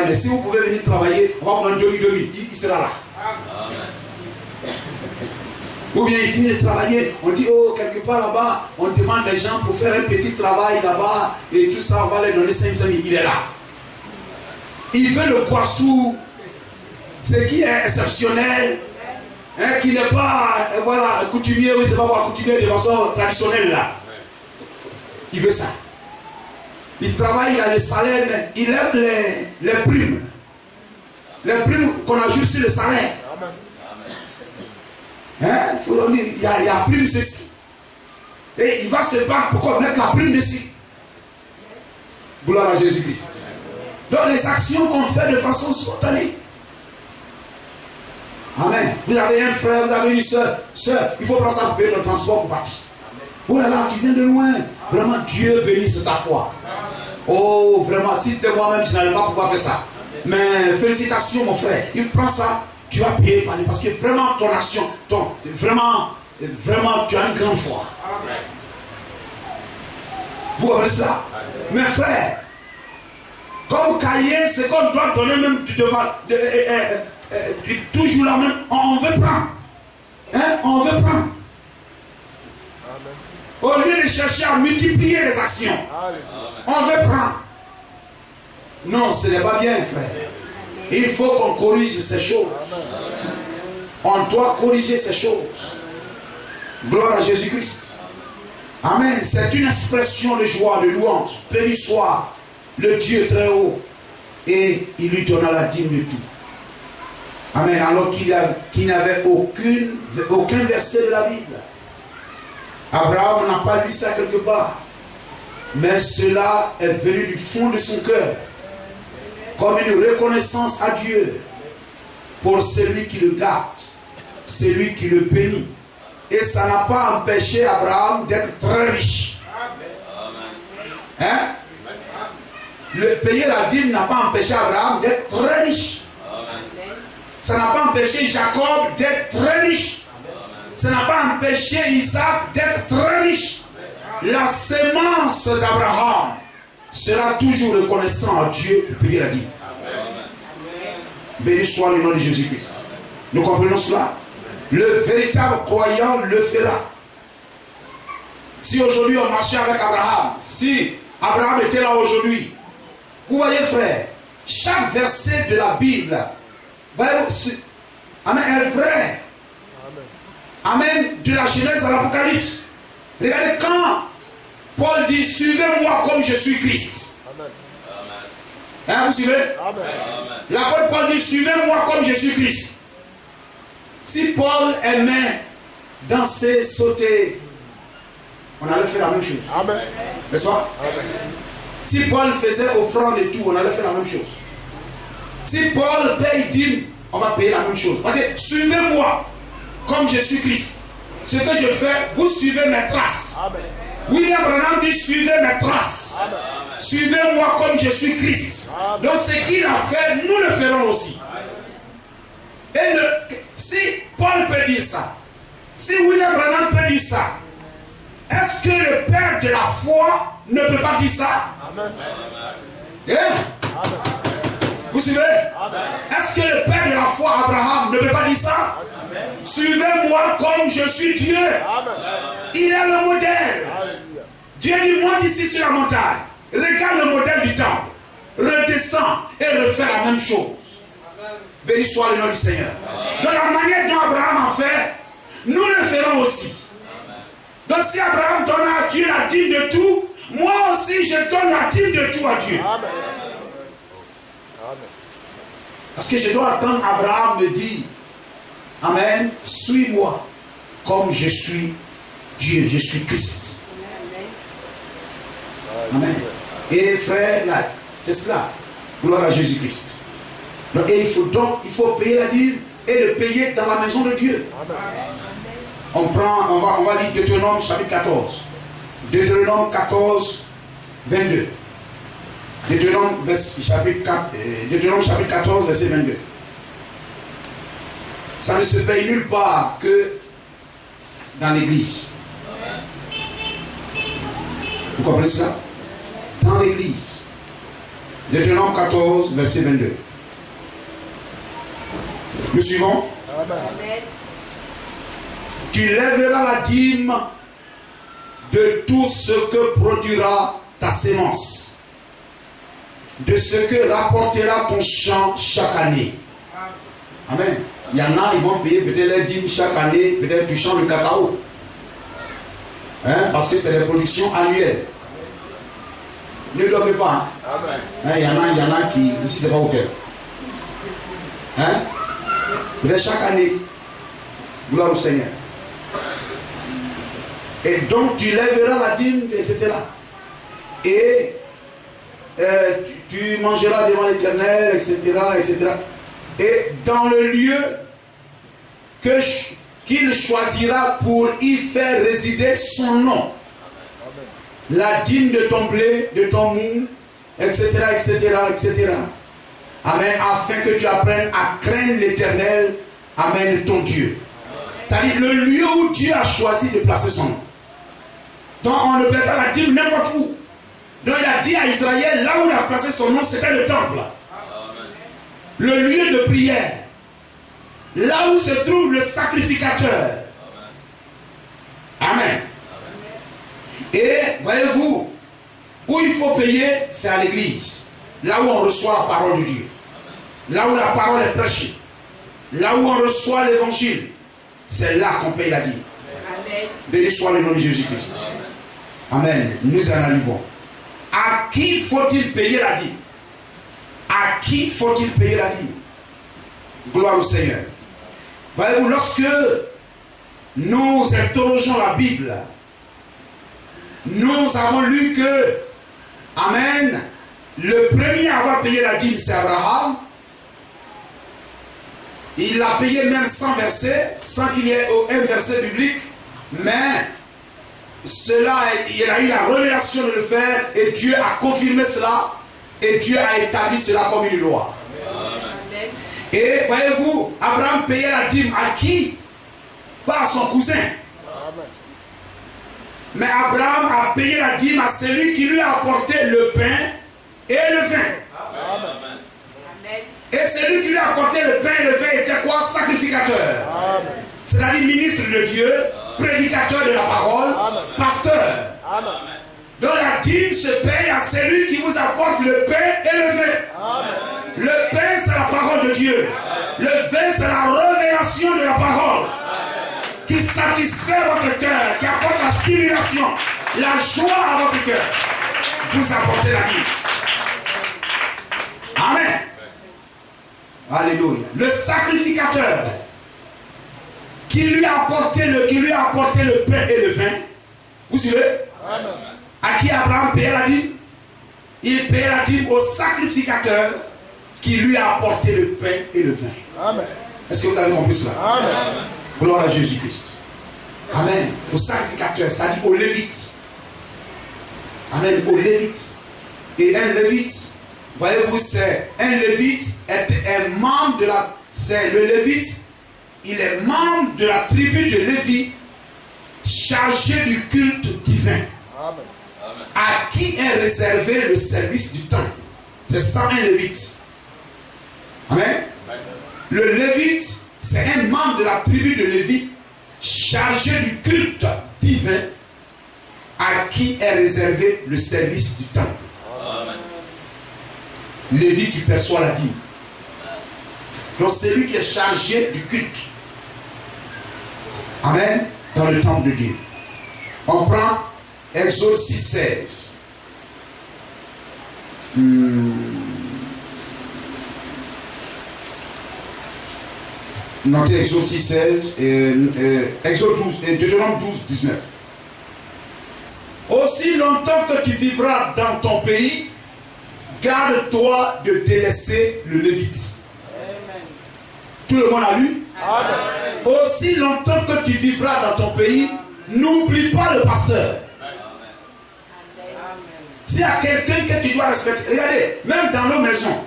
Speaker 1: mais si vous pouvez venir travailler, on va vous donner 2000, il sera là. Amen. Ou bien il finit de travailler, on dit, oh, quelque part là-bas, on demande des gens pour faire un petit travail là-bas, et tout ça, on va leur donner 500 000, il est là. Il veut le poissou, ce qui est exceptionnel, hein, qui n'est pas, voilà, coutumier, oui, c'est pas coutumier de façon traditionnelle là. Il veut ça. Il travaille, il a le salaire, mais il aime les primes. Les primes qu'on ajoute sur le salaire. Hein? Il y a prime ceci. Et il va se battre pour qu'on mette la prime dessus. Gloire à Jésus-Christ. Donc les actions qu'on fait de façon spontanée. Amen. Vous avez un frère, vous avez une soeur. Soeur, il faut prendre ça pour payer le transport pour partir. Oh là là, tu viens de loin. Vraiment, Dieu bénisse ta foi. Oh, vraiment, si c'était moi-même, je n'allais pas pouvoir faire ça. Mais félicitations, mon frère. Il prend ça, tu vas payer parce que vraiment, ton action, vraiment, tu as une grande foi. Vous voyez ça? Mes frères, comme Caïn, c'est qu'on doit donner même toujours la même. On veut prendre. Hein? On veut prendre. Au lieu de chercher à multiplier les actions, on veut prendre. Non, ce n'est pas bien, frère. Il faut qu'on corrige ces choses. On doit corriger ces choses. Gloire à Jésus-Christ. Amen. C'est une expression de joie, de louange. Béni soit le Dieu très haut. Et il lui donna la dîme de tout. Amen. Alors qu'il n'avait aucun verset de la Bible. Abraham n'a pas lu ça quelque part. Mais cela est venu du fond de son cœur. Comme une reconnaissance à Dieu. Pour celui qui le garde. Celui qui le bénit. Et ça n'a pas empêché Abraham d'être très riche. Hein? Le payer la dîme n'a pas empêché Abraham d'être très riche. Ça n'a pas empêché Jacob d'être très riche. Ça n'a pas empêché Isaac d'être très riche. La sémence d'Abraham sera toujours reconnaissant à Dieu pour payer la dîme. Béni soit le nom de Jésus-Christ. Nous comprenons cela? Le véritable croyant le fera. Si aujourd'hui on marchait avec Abraham, si Abraham était là aujourd'hui, vous voyez frère, chaque verset de la Bible, amen, est vrai. Amen, de la Genèse à l'Apocalypse. Regardez quand Paul dit, suivez-moi comme je suis Christ. Hein, vous suivez? L'apôtre Paul dit, suivez-moi comme je suis Christ. Si Paul aimait danser, sauter, on allait faire la même chose. Amen. N'est-ce pas? Si Paul faisait offrande et tout, on allait faire la même chose. Si Paul paye dîme, on va payer la même chose. Suivez-moi comme je suis Christ. Ce que je fais, vous suivez mes traces. Amen. William Branham dit, suivez mes traces. Amen. Suivez-moi comme je suis Christ. Amen. Donc ce qu'il a fait, nous le ferons aussi. Et si Paul peut dire ça, si William Branham peut dire ça, est-ce que le père de la foi ne peut pas dire ça? Amen. Amen. Vous suivez? Est-ce que le père de la foi, Abraham, ne peut pas dire ça? Amen. Suivez-moi comme je suis Dieu. Amen. Il est le modèle. Amen. Dieu dit, monte ici sur la montagne. Regarde le modèle du temple. Redescends et refais la même chose. Béni soit le nom du Seigneur. De la manière dont Abraham a fait, nous le ferons aussi. Donc si Abraham donne à Dieu la dîme de tout, moi aussi je donne la dîme de tout à Dieu. Amen. Parce que je dois attendre Abraham me dire, Amen, suis-moi comme je suis Dieu, je suis Christ. Amen. Et frère, là, c'est cela. Gloire à Jésus-Christ. Et il faut payer la dîme et le payer dans la maison de Dieu. On va lire Deutéronome chapitre 14. Deutéronome 14, 22. Deutéronome chapitre 14, verset 22. Ça ne se paye nulle part que dans l'église. Vous comprenez ça? Dans l'église. Deutéronome 14, verset 22. Nous suivons. Amen. Tu lèveras la dîme de tout ce que produira ta sémence, de ce que rapportera ton champ chaque année. Amen. Il y en a, ils vont payer peut-être les dîmes chaque année, peut-être du champ de cacao. Hein? Parce que c'est des productions annuelles. Ne dormez pas. Hein? Hein? Il y en a qui ne savent pas au cœur. Hein? Mais chaque année, gloire au Seigneur. Et donc tu lèveras la dîme, etc. Et tu mangeras devant l'Éternel, etc., etc. Et dans le lieu qu'il choisira pour y faire résider son nom. La dîme de ton blé, de ton mou, etc., etc., etc. Amen. Afin que tu apprennes à craindre l'Éternel, Amen, ton Dieu. C'est-à-dire le lieu où Dieu a choisi de placer son nom. Donc on ne prépare la dîme n'importe où. Donc il a dit à Israël, là où il a placé son nom, c'était le temple. Le lieu de prière. Là où se trouve le sacrificateur. Amen. Et voyez-vous, où il faut payer, c'est à l'église. Là où on reçoit la parole de Dieu. Là où la parole est prêchée. Là où on reçoit l'évangile. C'est là qu'on paye la dîme. Béni soit le nom de Jésus-Christ. Amen. Nous en arrivons. À qui faut-il payer la dîme? À qui faut-il payer la dîme? Gloire au Seigneur. Voyez-vous, lorsque nous interrogeons la Bible, nous avons lu que, amen, le premier à avoir payé la dîme, c'est Abraham. Il l'a payé même sans verset, sans qu'il y ait un verset biblique, mais cela, il a eu la révélation de le faire, et Dieu a confirmé cela, et Dieu a établi cela comme une loi. Amen. Et voyez-vous, Abraham payait la dîme à qui? Pas à son cousin. Amen. Mais Abraham a payé la dîme à celui qui lui a apporté le pain et le vin. Amen. Et celui qui lui a apporté le pain et le vin était quoi? Sacrificateur. C'est-à-dire ministre de Dieu, prédicateur de la parole, pasteur. Amen. Donc la dîme se paye à celui qui vous apporte le pain et le vin. Le pain, c'est la parole de Dieu. Le vin, c'est la révélation de la parole. Qui satisfait votre cœur, qui apporte la stimulation, la joie à votre cœur. Vous apportez la vie. Amen. Alléluia. Le sacrificateur qui lui a apporté le pain et le vin. Vous suivez? Amen. À qui Abraham payait la dîme? Il payait la dîme au sacrificateur qui lui a apporté le pain et le vin. Amen. Est-ce que vous avez compris cela? Amen. Gloire à Jésus-Christ. Amen. Au sacrificateur, c'est-à-dire au lévite. Amen. Au lévite. Et un lévite, voyez-vous, c'est un lévite est un membre de la. C'est le lévite, il est membre de la tribu de Lévi, chargé du culte divin. Amen. À qui est réservé le service du temple. C'est ça un lévite. Amen. Le lévite, c'est un membre de la tribu de Lévi, chargé du culte divin, à qui est réservé le service du temple. Amen. Lévi qui perçoit la dîme. Donc c'est lui qui est chargé du culte. Amen. Dans le temple de Dieu. On prend Exode 6:16. Notez Exode 6:16 Exode 12, Deutéronome 12:19. Aussi longtemps que tu vivras dans ton pays, garde-toi de délaisser le lévite. Amen. Tout le monde a lu? Amen. Aussi longtemps que tu vivras dans ton pays, n'oublie pas le pasteur. S'il y a quelqu'un que tu dois respecter, regardez, même dans nos maisons,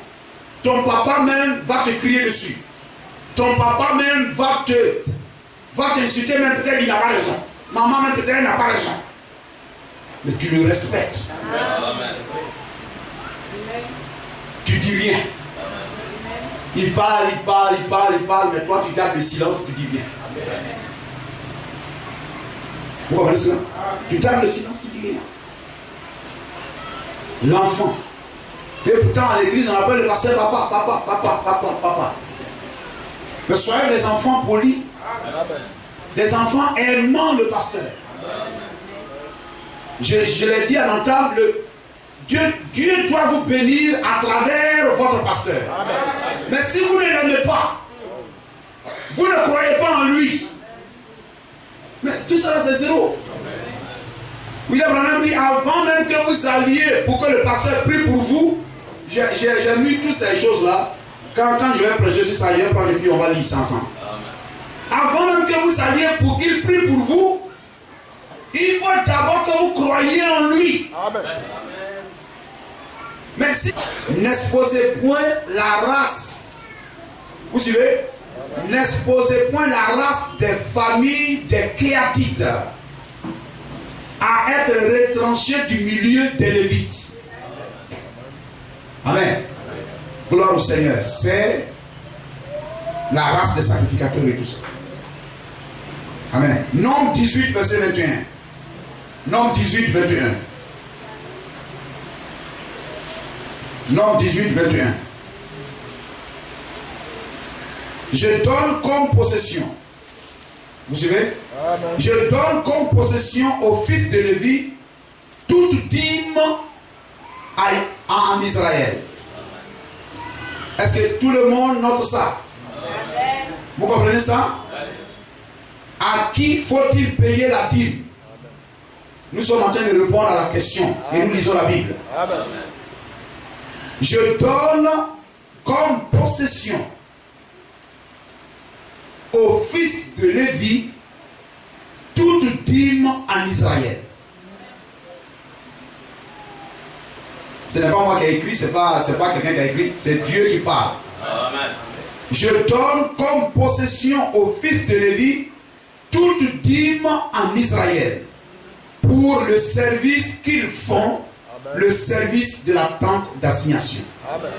Speaker 1: ton papa même va te crier dessus. Ton papa même va t'insulter, même peut-être il n'a pas raison. Maman même peut-être n'a pas raison. Mais tu le respectes. Amen. Tu dis rien. Il parle, mais toi tu gardes le silence, tu dis rien. Vous comprenez ça? Tu gardes le silence, tu dis rien. L'enfant. Et pourtant à l'église on appelle le pasteur papa. Mais soyez des enfants polis, des enfants aimant le pasteur. Je l'ai dit à l'entendre, Dieu doit vous bénir à travers votre pasteur. Mais si vous ne l'aimez pas, vous ne croyez pas en lui, mais tout ça c'est zéro. William Branham dit, avant même que vous alliez pour que le pasteur prie pour vous, j'ai mis toutes ces choses-là. Quand je vais prêcher sur ça, je vais prendre et puis on va lire ça ensemble. Avant même que vous alliez pour qu'il prie pour vous, il faut d'abord que vous croyiez en lui. Amen. Merci. N'exposez point la race. Vous suivez? N'exposez point la race des familles des Kéatites à être retranchés du milieu des Lévites. Amen. Gloire au Seigneur. C'est la race des sacrificateurs et tout ça. Amen. Nombre 18, verset 21. Nom 18, 21. Nom 18, 21. Je donne comme possession. Vous suivez?
Speaker 2: Amen.
Speaker 1: Je donne comme possession aux fils de Lévi toute dîme en Israël. Est-ce que tout le monde note ça?
Speaker 3: Amen.
Speaker 1: Vous comprenez ça? À qui faut-il payer la dîme? Nous sommes en train de répondre à la question et nous lisons la Bible.
Speaker 2: Amen.
Speaker 1: Je donne comme possession aux fils de Lévi toute dîme en Israël. Ce n'est pas moi qui ai écrit, c'est pas quelqu'un qui a écrit, c'est Dieu qui parle.
Speaker 4: Amen.
Speaker 1: Je donne comme possession aux fils de Lévi toute dîme en Israël pour le service qu'ils font, le service de la tente d'assignation.
Speaker 2: Amen.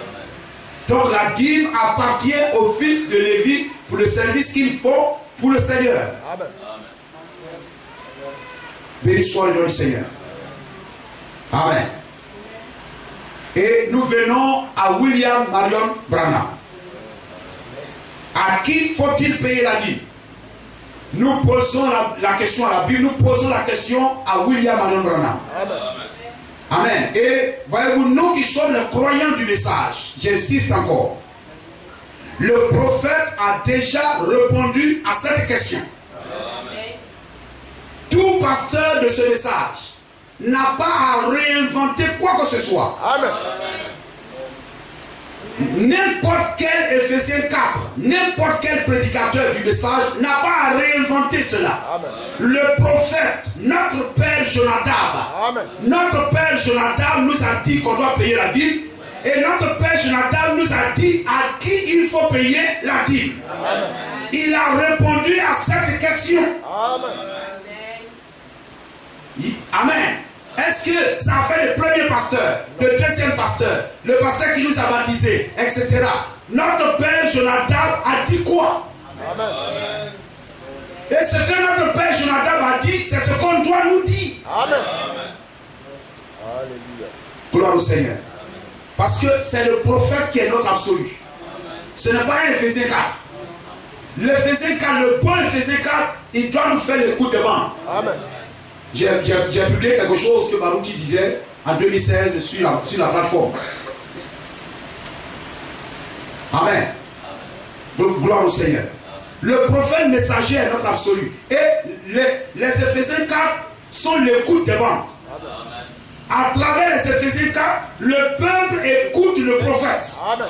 Speaker 1: Donc la dîme appartient aux fils de Lévi pour le service qu'ils font pour le Seigneur.
Speaker 2: Amen.
Speaker 1: Béni soit le nom du Seigneur. Amen. Et nous venons à William Marion Branham. À qui faut-il payer la dîme? Nous posons la question à la Bible, nous posons la question à William Marion Branham.
Speaker 2: Amen.
Speaker 1: Amen. Et voyez-vous, nous qui sommes les croyants du message, j'insiste encore. Le prophète a déjà répondu à cette question. Tout pasteur de ce message n'a pas à réinventer quoi que ce soit.
Speaker 2: Amen.
Speaker 1: N'importe quel Éphésiens 4, n'importe quel prédicateur du message n'a pas à réinventer cela.
Speaker 2: Amen.
Speaker 1: Le prophète, notre père Jonadab,
Speaker 2: Amen.
Speaker 1: notre père Jonadab nous a dit qu'on doit payer la dîme. Et notre père Jonadab nous a dit à qui il faut payer la dîme.
Speaker 2: Amen.
Speaker 1: Il a répondu à cette question.
Speaker 2: Amen.
Speaker 1: Amen. Est-ce que ça a fait le premier pasteur, le deuxième pasteur, le pasteur qui nous a baptisés, etc. Notre père Jonadab a dit quoi?
Speaker 2: Amen.
Speaker 1: Et ce que notre père Jonadab a dit, c'est ce qu'on doit nous dire.
Speaker 2: Amen. Alléluia.
Speaker 1: Gloire au Seigneur. Parce que c'est le prophète qui est notre absolu. Ce n'est pas un Éphésiens 4. L'Éphésiens 4, le bon Éphésiens 4, il doit nous faire le coup de vent.
Speaker 2: Amen.
Speaker 1: J'ai publié quelque chose que Barouki disait en 2016 sur la plateforme. Amen. Donc, gloire au Seigneur. Le prophète messager est notre absolu. Et les Éphésiens 4 sont l'écoute des vents. À travers les Éphésiens 4, le peuple écoute le prophète.
Speaker 2: Amen.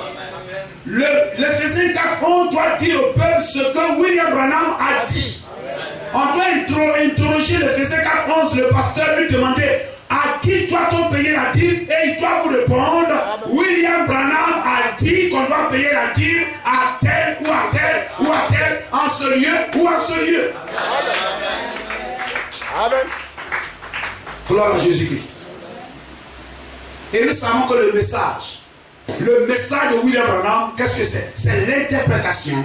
Speaker 1: L'Éphésiens 4, on doit dire au peuple ce que William Branham a dit. On doit interroger l'Éphésiens 4, 11, le pasteur lui demandait à qui doit-on payer la dîme, et il doit vous répondre. William Branham a dit qu'on doit payer la dîme à tel ou à tel ou à tel, en ce lieu ou à ce lieu.
Speaker 2: Amen.
Speaker 1: Gloire à Jésus-Christ. Et nous savons que le message de William Branham, qu'est-ce que c'est? C'est l'interprétation.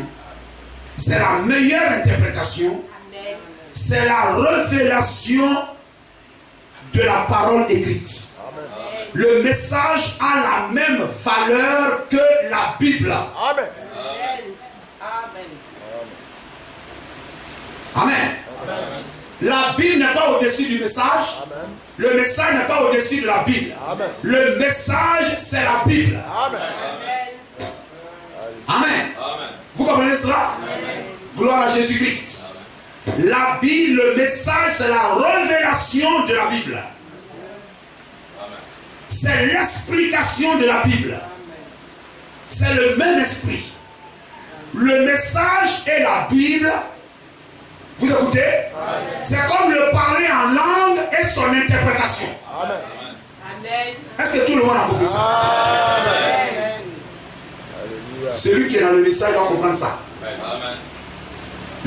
Speaker 1: C'est la meilleure interprétation. C'est la révélation de la parole écrite.
Speaker 2: Amen.
Speaker 1: Le message a la même valeur que la Bible.
Speaker 2: Amen.
Speaker 1: Amen. La Bible n'est pas au-dessus du message.
Speaker 2: Amen.
Speaker 1: Le message n'est pas au-dessus de la Bible.
Speaker 2: Amen.
Speaker 1: Le message, c'est la Bible.
Speaker 2: Amen.
Speaker 1: Amen. Vous comprenez cela? Gloire à Jésus-Christ. La Bible, le message, c'est la révélation de la Bible. C'est l'explication de la Bible. C'est le même esprit. Le message et la Bible, vous écoutez? C'est comme le parler en langue et son interprétation.
Speaker 2: Amen.
Speaker 1: Est-ce que tout le monde a compris ça?
Speaker 2: Amen. Alléluia.
Speaker 1: Celui qui est dans le message doit comprendre ça.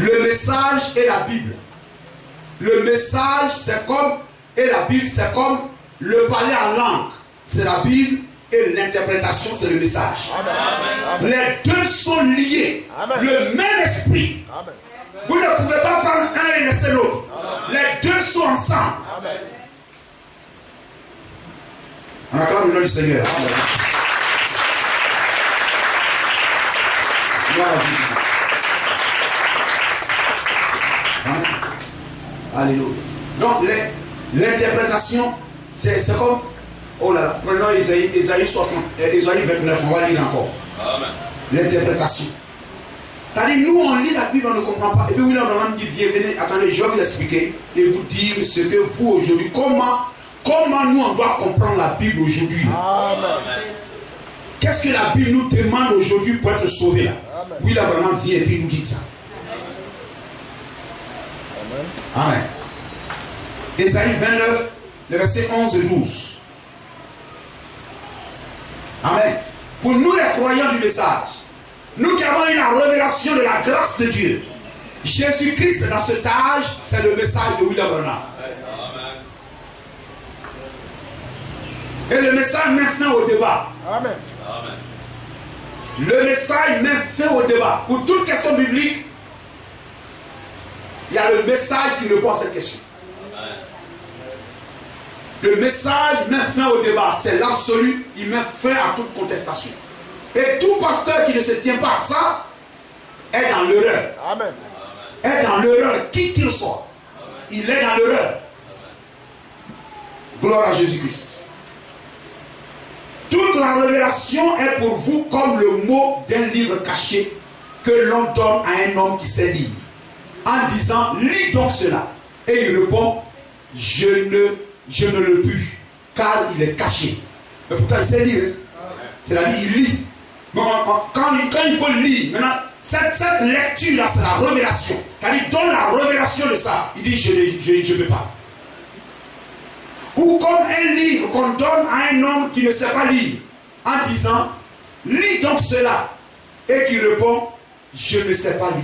Speaker 1: Le message et la Bible. Le message, c'est comme, et la Bible, c'est comme le parler en langue. C'est la Bible et l'interprétation, c'est le message.
Speaker 2: Amen.
Speaker 1: Les deux sont liés.
Speaker 2: Amen.
Speaker 1: Le même esprit.
Speaker 2: Amen.
Speaker 1: Vous ne pouvez pas prendre un et laisser l'autre. Les deux sont ensemble.
Speaker 2: Amen.
Speaker 1: On acclame le nom du Seigneur. Gloire à Jésus. Alléluia. Donc, l'interprétation, c'est comme, oh là là, prenons Isaïe 29, on va lire encore.
Speaker 2: Amen.
Speaker 1: L'interprétation. C'est-à-dire, nous, on lit la Bible, on ne comprend pas. Et puis, William Branham dit, viens, venez, attendez, je vais vous expliquer et vous dire ce que vous, aujourd'hui, comment nous, on doit comprendre la Bible aujourd'hui.
Speaker 2: Amen.
Speaker 1: Qu'est-ce que la Bible nous demande aujourd'hui pour être sauvé là? William Branham vient et puis nous dit ça. Amen. Ésaïe 29, le verset 11 et 12. Amen. Pour nous les croyants du message, nous qui avons eu la révélation de la grâce de Dieu, Jésus-Christ dans cet âge, c'est le message de William Branham. Et le message met fin au débat.
Speaker 2: Amen.
Speaker 1: Le message met fin au débat. Pour toute question biblique, il y a le message qui répond à cette question. Le message met fin au débat. C'est l'absolu. Il met fin à toute contestation. Et tout pasteur qui ne se tient pas à ça est dans l'erreur.
Speaker 2: Amen.
Speaker 1: Est dans l'erreur. Qui qu'il soit, il est dans l'erreur. Gloire à Jésus-Christ. Toute la révélation est pour vous comme le mot d'un livre caché que l'on donne à un homme qui sait lire. En disant, lis donc cela. Et il répond, je ne le puis, car il est caché. Mais pourtant, il sait lire. C'est-à-dire, il lit. Bon, quand il faut lire, maintenant, cette lecture-là, c'est la révélation. C'est-à-dire, il donne la révélation de ça. Il dit, je ne peux pas. Ou comme un livre qu'on donne à un homme qui ne sait pas lire, en disant, lis donc cela. Et qui répond, je ne sais pas lire.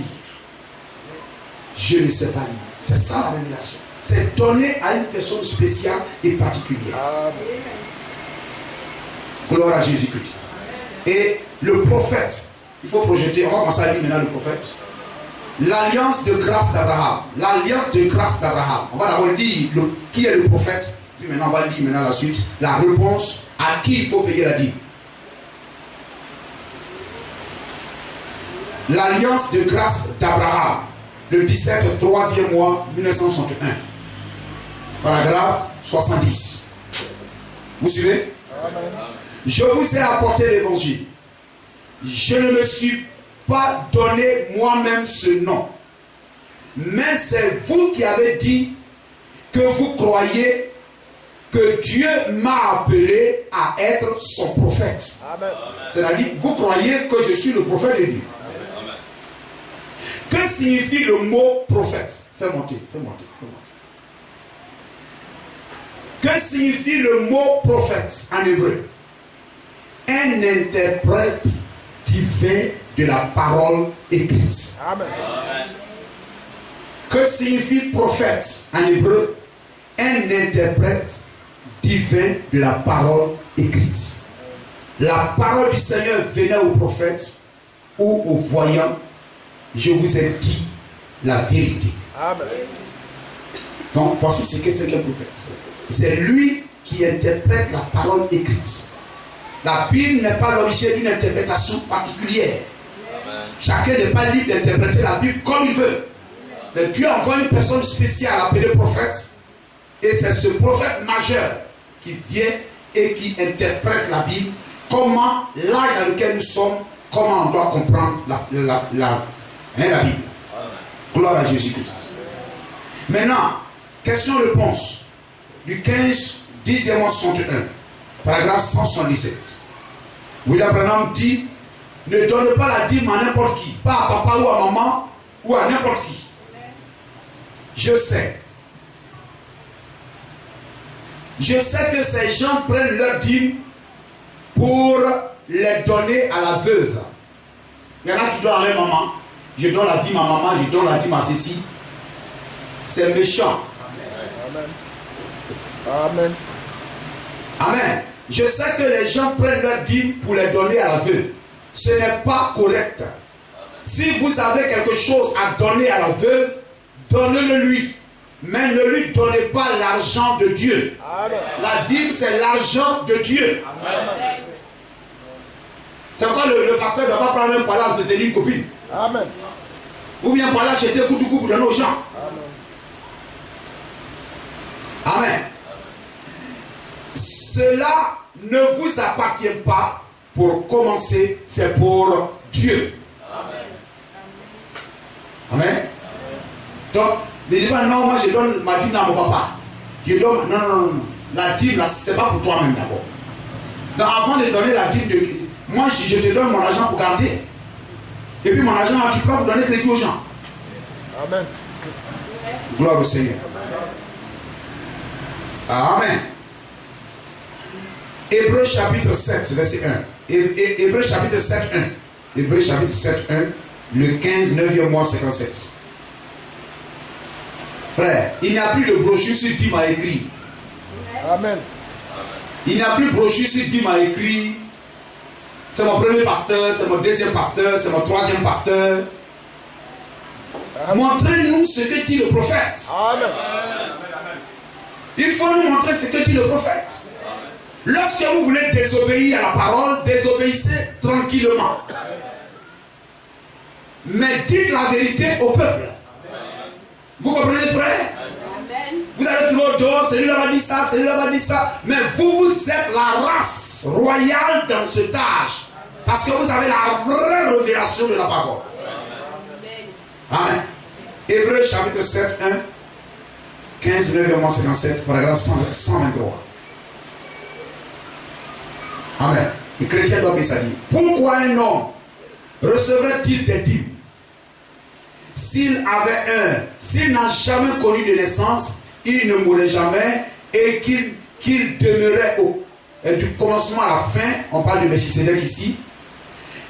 Speaker 1: Je ne sais pas lire. C'est ça la révélation. C'est donné à une personne spéciale et particulière. Amen. Gloire à Jésus-Christ. Et le prophète, il faut projeter, on va commencer à lire maintenant le prophète. L'alliance de grâce d'Abraham. L'alliance de grâce d'Abraham. On va d'abord lire qui est le prophète. Puis maintenant, on va lire maintenant la suite. La réponse à qui il faut payer la dîme. L'alliance de grâce d'Abraham. Le 17, 3e mois, 1961. Paragraphe 70. Vous suivez? Amen. Je vous ai apporté l'évangile. Je ne me suis pas donné moi-même ce nom. Mais c'est vous qui avez dit que vous croyez que Dieu m'a appelé à être son prophète. C'est-à-dire, vous croyez que je suis le prophète de Dieu. Amen. Que signifie le mot prophète? Fais monter. Que signifie le mot prophète en hébreu? Un interprète divin de la parole écrite. Amen. Que signifie prophète en hébreu? Un interprète divin de la parole écrite. La parole du Seigneur venait au prophète ou au voyant. Je vous ai dit la vérité. Amen. Donc voici ce que c'est qu'un prophète. C'est lui qui interprète la parole écrite. La Bible n'est pas l'objet d'une interprétation particulière. Amen. Chacun n'est pas libre d'interpréter la Bible comme il veut. Mais Dieu envoie une personne spéciale appelée prophète. Et c'est ce prophète majeur qui vient et qui interprète la Bible. Comment, l'âge dans lequel nous sommes, comment on doit comprendre la Bible. Amen. Gloire à Jésus-Christ. Maintenant, question-réponse. Du 15, 10e mois 61. Paragraphe 177. William Branham dit, ne donne pas la dîme à n'importe qui, pas à papa ou à maman ou à n'importe qui. Je sais que ces gens prennent leur dîme pour les donner à la veuve. Il y en a qui donnent à leur maman. Je donne la dîme à maman, je donne la dîme à ceci. C'est méchant. Amen. Amen. Amen. Je sais que les gens prennent leur dîme pour les donner à la veuve. Ce n'est pas correct. Si vous avez quelque chose à donner à la veuve, donnez-le lui. mais ne lui donnez pas l'argent de Dieu.
Speaker 3: Amen.
Speaker 1: La dîme, c'est l'argent de Dieu.
Speaker 2: Amen.
Speaker 1: C'est pourquoi le pasteur ne va pas prendre un palais entretenir une copine.
Speaker 3: Amen.
Speaker 1: Ou bien par là acheter coup du coup pour donner aux gens. Amen. Cela ne vous appartient pas pour commencer, c'est pour Dieu. Amen. Donc, ne dis pas non, moi je donne ma dîme à mon papa. Je donne, non. La dîme, là, c'est pas pour toi-même d'abord. Donc, avant de donner la dîme, moi je te donne mon argent pour garder. Et puis mon argent, tu peux vous donner crédit aux gens.
Speaker 3: Amen.
Speaker 1: Gloire au Seigneur. Amen. Hébreux chapitre 7, verset 1. Hébreux chapitre 7, 1. Hébreux chapitre 7, 1. Le 15, 9e mois, 57. Frère, il n'y a plus de brochure sur dîme à écrire.
Speaker 3: Amen.
Speaker 1: Il n'y a plus de brochure sur dîme à écrire. C'est mon premier pasteur, c'est mon deuxième pasteur, c'est mon troisième pasteur. Montrez-nous ce que dit le prophète.
Speaker 3: Amen.
Speaker 1: Il faut nous montrer ce que dit le prophète. Lorsque vous voulez désobéir à la parole, désobéissez tranquillement. Mais dites la vérité au peuple. Vous comprenez, frère? Vous allez trouver au dehors, celui-là va dire ça, celui-là va dire ça. Mais vous êtes la race royale dans cet âge. Parce que vous avez la vraie révélation de la parole. Amen. Hébreux chapitre 7, 1, 15, 9, 57, paragraphe 123. Amen. Le chrétien doit bien ça dire. Pourquoi un homme recevrait-il des dîmes s'il n'a jamais connu de naissance, il ne mourrait jamais et qu'il demeurait du commencement à la fin, on parle de Melchisédek ici,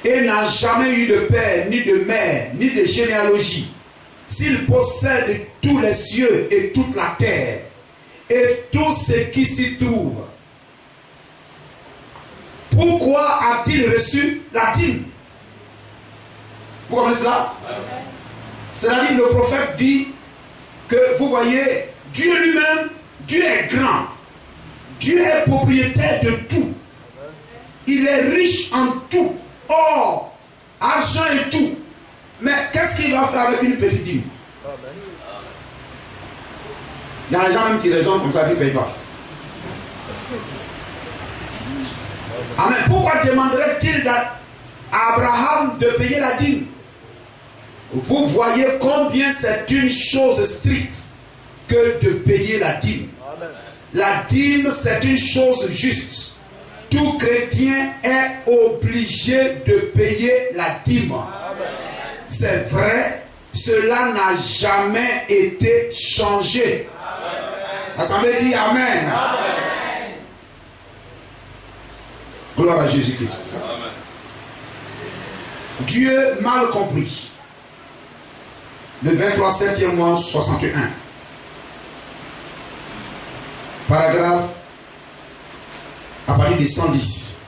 Speaker 1: et n'a jamais eu de père, ni de mère, ni de généalogie, s'il possède tous les cieux et toute la terre, et tout ce qui s'y trouve, pourquoi a-t-il reçu la dîme? Vous comprenez cela? C'est-à-dire le prophète dit que vous voyez, Dieu lui-même, Dieu est grand. Dieu est propriétaire de tout. Il est riche en tout. Or, argent et tout. Mais qu'est-ce qu'il va faire avec une petite dîme? Il y a des gens même qui raisonnent comme ça, qui ne payent pas. Amen. Pourquoi demanderait-il à Abraham de payer la dîme? Vous voyez combien c'est une chose stricte que de payer la dîme. La dîme, c'est une chose juste. Tout chrétien est obligé de payer la dîme. C'est vrai, cela n'a jamais été changé. L'Assemblée dit Amen. Gloire à Jésus-Christ. Dieu mal compris. Le 23 7e mois 61. Paragraphe à partir de 110.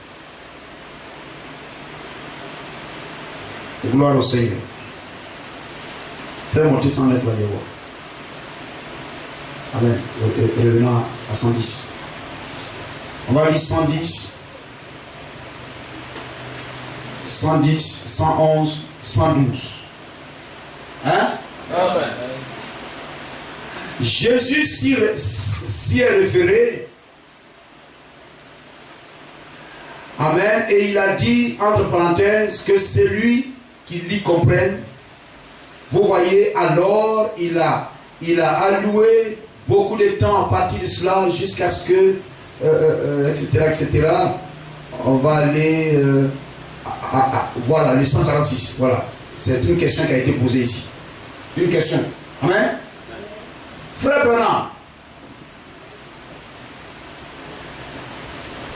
Speaker 1: Gloire au Seigneur. Fais monter 109, voyez voir. Amen. Revenons à 110. On va lire 110, 110, 111, 112. Hein?
Speaker 3: Amen.
Speaker 1: Jésus s'y est référé. Amen. Et il a dit, entre parenthèses, que celui qui l'y comprenne, vous voyez, alors il a alloué beaucoup de temps à partir de cela jusqu'à ce que, etc. On va aller voilà, le 146. Voilà. C'est une question qui a été posée ici. Une question. Amen. Frère Branham.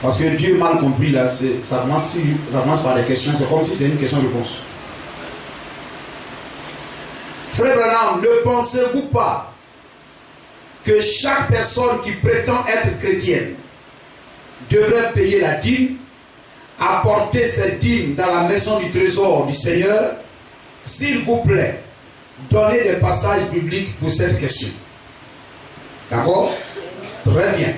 Speaker 1: Parce que Dieu mal compris là, ça commence par des questions, c'est comme si c'était une question-réponse. Frère Branham, ne pensez-vous pas que chaque personne qui prétend être chrétienne devrait payer la dîme, apporter cette dîme dans la maison du trésor du Seigneur? S'il vous plaît, donnez des passages bibliques pour cette question. D'accord? Très bien.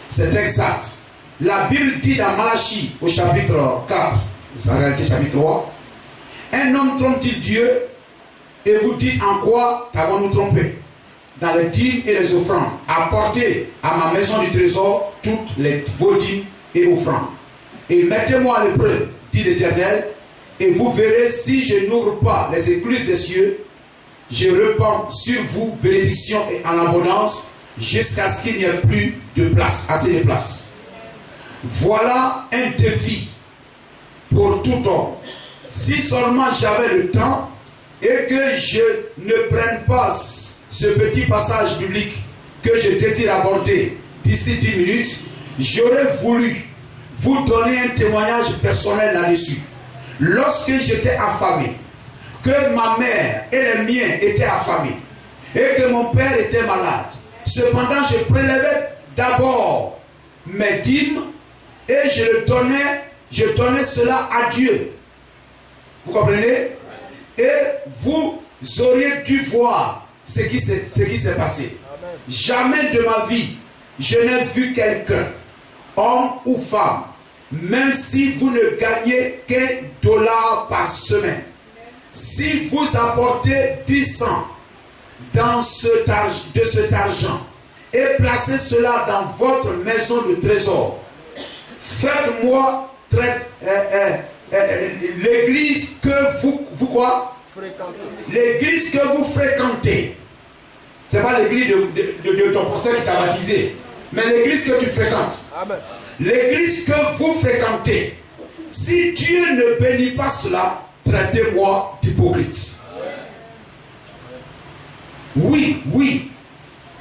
Speaker 1: C'est exact. La Bible dit dans Malachie, au chapitre 4, c'est en réalité chapitre 3, un homme trompe-t-il Dieu et vous dites en quoi qu'avons-nous trompé? Dans les dîmes et les offrandes, apportez à ma maison du trésor toutes vos dîmes et offrandes. Et mettez-moi à l'épreuve, dit l'Éternel, et vous verrez si je n'ouvre pas les écluses des cieux, je répands sur vous bénédiction et en abondance, jusqu'à ce qu'il n'y ait plus de place, assez de place. Voilà un défi pour tout homme. Si seulement j'avais le temps et que je ne prenne pas ce petit passage biblique que je désire aborder d'ici 10 minutes, j'aurais voulu vous donner un témoignage personnel là-dessus. Lorsque j'étais affamé, que ma mère et les miens étaient affamés, et que mon père était malade, cependant je prélevais d'abord mes dîmes et je donnais cela à Dieu. Vous comprenez? Et vous auriez dû voir ce qui s'est passé. Amen. Jamais de ma vie, je n'ai vu quelqu'un, homme ou femme, même si vous ne gagnez qu'un dollar par semaine, si vous apportez 10 cents de cet argent et placez cela dans votre maison de trésor, faites-moi l'église que vous quoi? L'église que vous fréquentez. C'est pas l'église de ton pasteur qui t'a baptisé, mais l'église que tu fréquentes. Amen. L'église que vous fréquentez. Si Dieu ne bénit pas cela, traitez-moi d'hypocrite. Oui.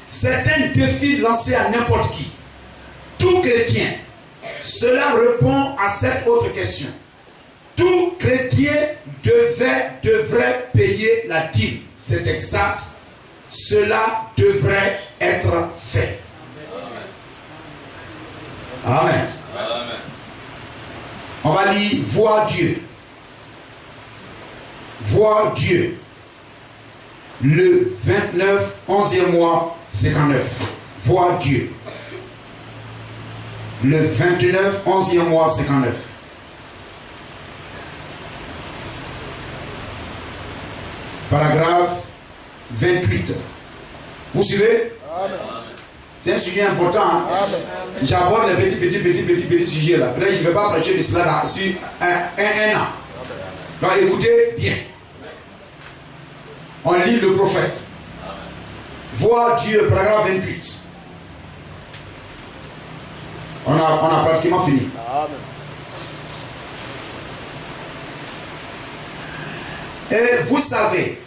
Speaker 1: C'est un défi lancé à n'importe qui. Tout chrétien. Cela répond à cette autre question. Tout chrétien devrait payer la dîme. C'est exact. Cela devrait être fait. Amen. Amen. On va lire voir Dieu. Voir Dieu. Le 29, 11e mois, 59. Voir Dieu. Le 29, 11e mois, 59. Paragraphe 28. Vous suivez? Amen. C'est un sujet important. Hein? J'aborde les petits sujets là. Après, je ne vais pas prêcher de cela là, sur un an. Donc écoutez bien. On lit le prophète. Voir Dieu, paragraphe 28. On a pratiquement fini. Amen. Et vous savez,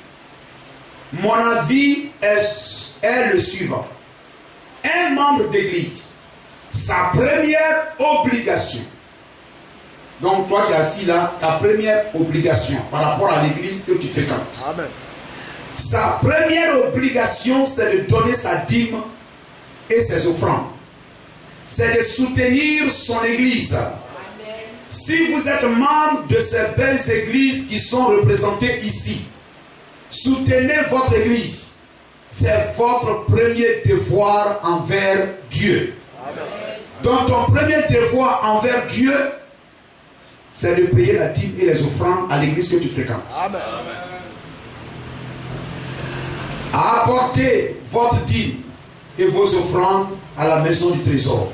Speaker 1: mon avis est le suivant. Un membre d'église, sa première obligation. Donc toi qui es assis là, ta première obligation par rapport à l'église que tu fréquentes. Amen. Sa première obligation, c'est de donner sa dîme et ses offrandes. C'est de soutenir son église. Amen. Si vous êtes membre de ces belles églises qui sont représentées ici, soutenez votre église. C'est votre premier devoir envers Dieu. Amen. Donc ton premier devoir envers Dieu, c'est de payer la dîme et les offrandes à l'église que tu fréquentes. Amen. Apportez votre dîme et vos offrandes à la maison du trésor.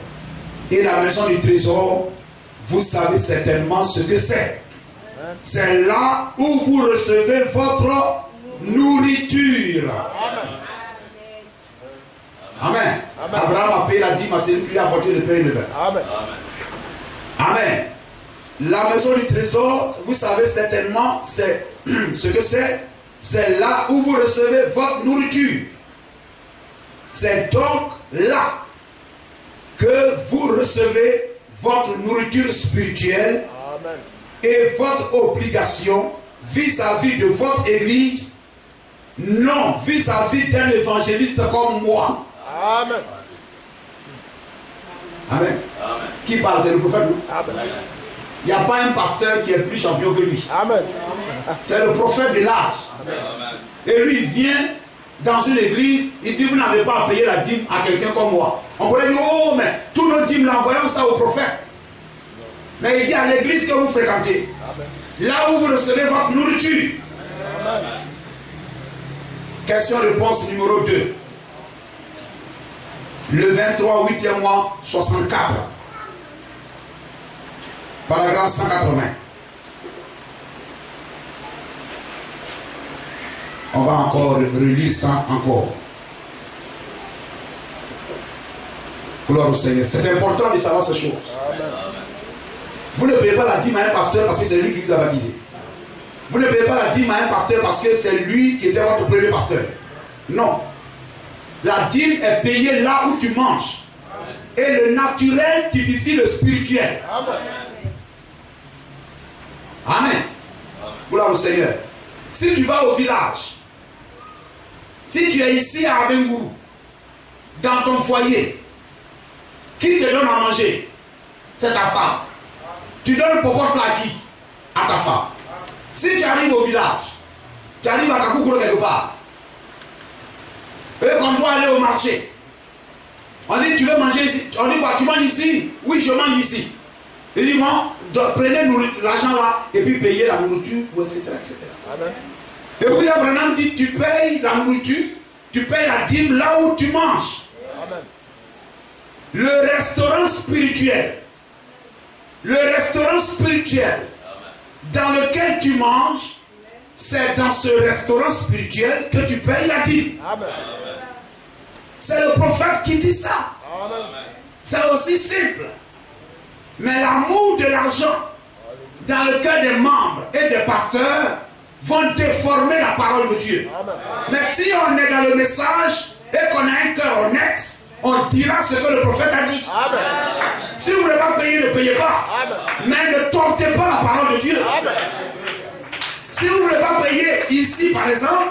Speaker 1: Et la maison du trésor, vous savez certainement ce que c'est. C'est là où vous recevez votre nourriture. Amen. Amen. Abraham a payé la dîme à celui qui lui a apporté le pain et le vin. Amen. Amen. La maison du trésor, vous savez certainement c'est ce que c'est. C'est là où vous recevez votre nourriture. C'est donc là que vous recevez votre nourriture spirituelle. Amen. Et votre obligation vis-à-vis de votre église, non vis-à-vis d'un évangéliste comme moi. Amen. Amen. Amen. Qui parle? C'est le prophète. Amen. Il n'y a pas un pasteur qui est plus champion que lui. Amen. C'est le prophète de l'âge. Et lui vient dans une église, il dit vous n'avez pas à payer la dîme à quelqu'un comme moi. On pourrait dire oh mais tous nos dîmes là, envoyons ça au prophète. Mais il dit à l'église que vous fréquentez, là où vous recevez votre nourriture. Question-réponse numéro 2. Le 23 8e mois 64. Paragraphe 180. On va encore relire ça encore. Gloire au Seigneur. C'est important de savoir ces choses. Vous ne payez pas la dîme à un pasteur parce que c'est lui qui vous a baptisé. Vous ne payez pas la dîme à un pasteur parce que c'est lui qui était votre premier pasteur. Non. La dîme est payée là où tu manges. Et le naturel typifie le spirituel. Amen. Gloire au Seigneur. Si tu vas au village, si tu es ici à Abengourou, dans ton foyer, qui te donne à manger? C'est ta femme. Tu donnes popote à qui? À ta femme. Si tu arrives au village, tu arrives à Kakoukoro quelque part, et qu'on doit aller au marché, on dit tu veux manger ici, on dit quoi, tu manges ici? Oui, je mange ici. Il dit bon, prenez l'argent là et puis payez la nourriture, etc. etc. Amen. Et puis là, Branham dit tu payes la nourriture, tu payes la dîme là où tu manges. Amen. Le restaurant spirituel, dans lequel tu manges, c'est dans ce restaurant spirituel que tu payes la dîme. Amen. C'est le prophète qui dit ça. Amen. C'est aussi simple. Mais l'amour de l'argent dans le cœur des membres et des pasteurs vont déformer la parole de Dieu. Amen. Mais si on est dans le message et qu'on a un cœur honnête, on dira ce que le prophète a dit. Amen. Si vous ne voulez pas payer, ne payez pas. Amen. Mais ne tentez pas la parole de Dieu. Amen. Si vous ne voulez pas payer ici, par exemple,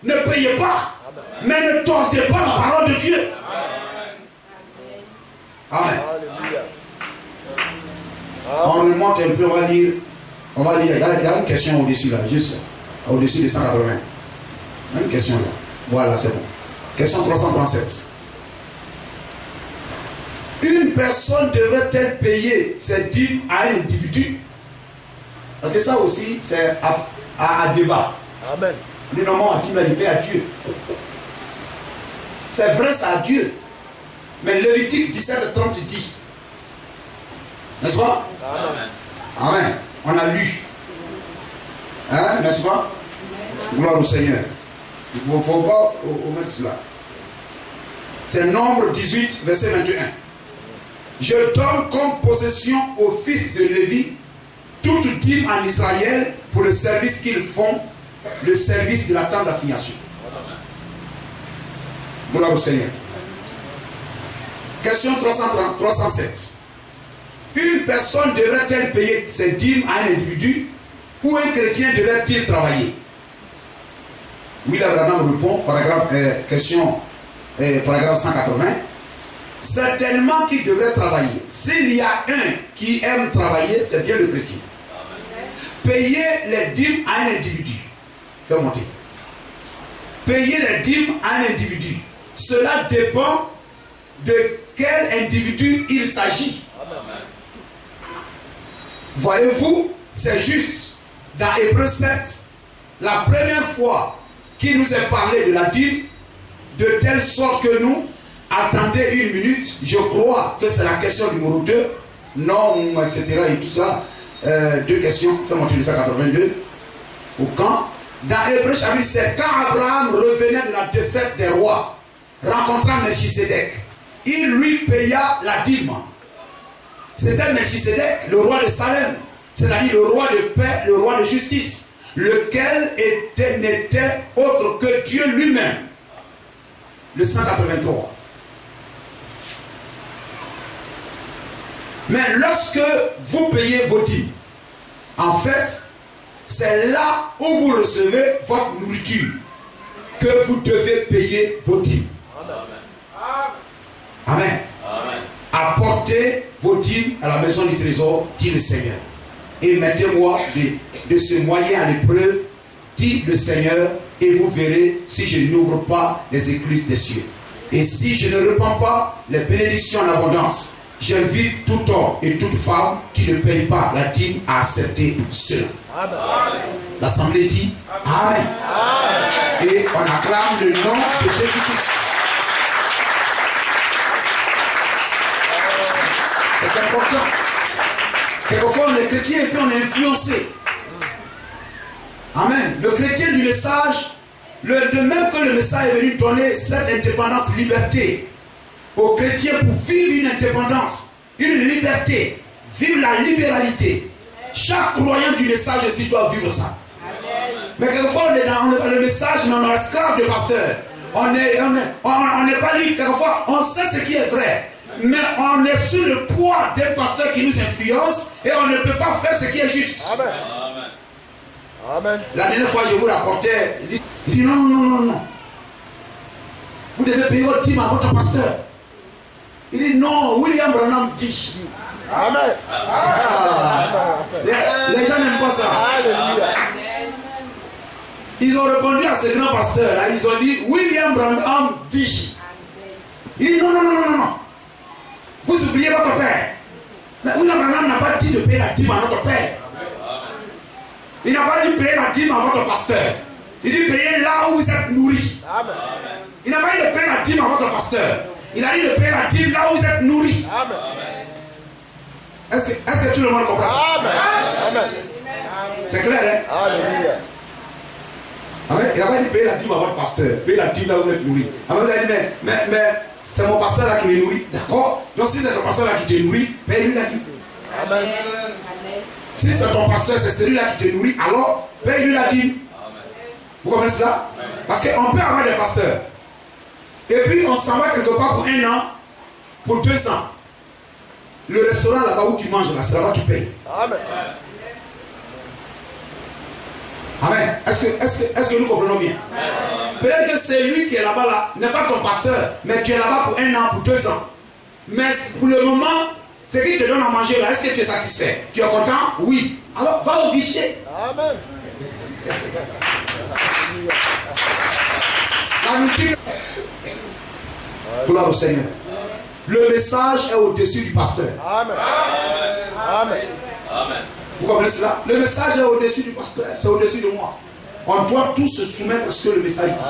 Speaker 1: ne payez pas. Amen. Mais ne tentez pas la parole de Dieu. Amen. Amen. On remonte un peu, on va lire. Il y a une question au-dessus là, juste au-dessus de 180. Une question là. Voilà, c'est bon. Question 337. Une personne devrait-elle payer ses dîmes à un individu? Parce que ça aussi, c'est à débat. Amen. Nous nommons à dîme, il paie à Dieu. C'est vrai, c'est à Dieu. Mais Lévitique 17:30 dit. N'est-ce pas? Amen. Amen. On a lu. Hein, n'est-ce pas? Gloire au Seigneur. Il faut voir au mettre cela. C'est Nombre 18, verset 21. Je donne comme possession aux fils de Lévi toute dîme en Israël pour le service qu'ils font, le service de la tente d'assignation. Gloire au Seigneur. Question 307. Une personne devrait-elle payer ses dîmes à un individu ou un chrétien devrait-il travailler? William Branham répond, paragraphe 180. Certainement qu'il devrait travailler. S'il y a un qui aime travailler, c'est bien le chrétien. Payer les dîmes à un individu. Fais monter. Payer les dîmes à un individu. Cela dépend de quel individu il s'agit. Voyez-vous, c'est juste dans Hébreux 7, la première fois qu'il nous est parlé de la dîme, de telle sorte que nous, attendez une minute, je crois que c'est la question numéro 2, non, etc. et tout ça, deux questions, fais monter le 182, au camp. Dans Hébreux chapitre 7, quand Abraham revenait de la défaite des rois, rencontrant Melchisedec, il lui paya la dîme. C'était Melchisedec, le roi de Salem, c'est-à-dire le roi de paix, le roi de justice, lequel n'était autre que Dieu lui-même. Le 183. Mais lorsque vous payez vos dîmes, en fait, c'est là où vous recevez votre nourriture que vous devez payer vos dîmes. Amen. Amen. Apportez vos dîmes à la maison du trésor, dit le Seigneur. Et mettez-moi de ce moyen à l'épreuve dit le Seigneur, et vous verrez si je n'ouvre pas les écluses des cieux. Et si je ne répands pas les bénédictions en abondance, j'invite tout homme et toute femme qui ne paye pas la dîme à accepter cela. L'Assemblée dit Amen. Amen. Et on acclame le nom de Jésus-Christ. C'est important. Quelquefois on est chrétien et puis on est influencé. Amen. Le chrétien du message, de même que le message est venu donner cette indépendance, liberté aux chrétiens pour vivre une indépendance, une liberté, vivre la libéralité. Chaque croyant du message aussi doit vivre ça. Mais quelquefois on est dans le message, mais on est esclave de pasteur. On n'est pas libre. Quelquefois on sait ce qui est vrai, mais on est sous le poids des pasteurs qui nous influencent et on ne peut pas faire ce qui est juste. Amen.
Speaker 3: Amen.
Speaker 1: La dernière fois, je vous rapportais, il dit non. Vous devez payer votre dîme à votre pasteur. Il dit non, William Branham dit.
Speaker 3: Amen.
Speaker 1: Les gens n'aiment pas ça.
Speaker 3: Alléluia.
Speaker 1: Ils ont répondu à ce grand pasteur, là, ils ont dit William Branham dit. Il dit non. Vous oubliez votre père. Mais William Branham n'a pas dit de payer la dîme à notre père. Il n'a pas dit payer la dîme à votre pasteur. Il dit payer là où vous êtes nourris.
Speaker 3: Amen.
Speaker 1: Il n'a pas dit de payer la dîme à votre pasteur. Il a dit de payer la dîme là où vous êtes nourris.
Speaker 3: Amen.
Speaker 1: Est-ce que tout le monde comprend ça?
Speaker 3: Amen. Amen.
Speaker 1: C'est clair, hein?
Speaker 3: Alléluia.
Speaker 1: Amen. Il n'a pas dit payer la dîme à votre pasteur. Payer la dîme là où vous êtes nourris. Amen. Vous avez dit, mais c'est mon pasteur là qui me nourrit. D'accord? Donc si c'est ton pasteur là qui te nourrit, paye-lui la dîme.
Speaker 3: Amen.
Speaker 1: Si c'est ton pasteur, c'est celui-là qui te nourrit, alors paye-lui la dîme. Vous comprenez cela? Parce qu'on peut avoir des pasteurs. Et puis on s'en va quelque part pour 1 an, pour 2 ans. Le restaurant là-bas où tu manges, là, c'est là-bas que tu payes.
Speaker 3: Amen.
Speaker 1: Amen. Est-ce que nous comprenons bien? Peut-être que c'est lui qui est là-bas, là, n'est pas ton pasteur, mais tu es là-bas pour 1 an, pour 2 ans. Mais pour le moment, ce qu'il te donne à manger là, est-ce que tu es satisfait? Tu es content? Oui. Alors va au guichet.
Speaker 3: Amen.
Speaker 1: La nourriture. Gloire au Seigneur. Le message est au-dessus du pasteur.
Speaker 3: Amen. Amen.
Speaker 2: Amen.
Speaker 1: Vous comprenez cela? Le message est au-dessus du pasteur, c'est au-dessus de moi. On doit tous se soumettre à ce que le message dit.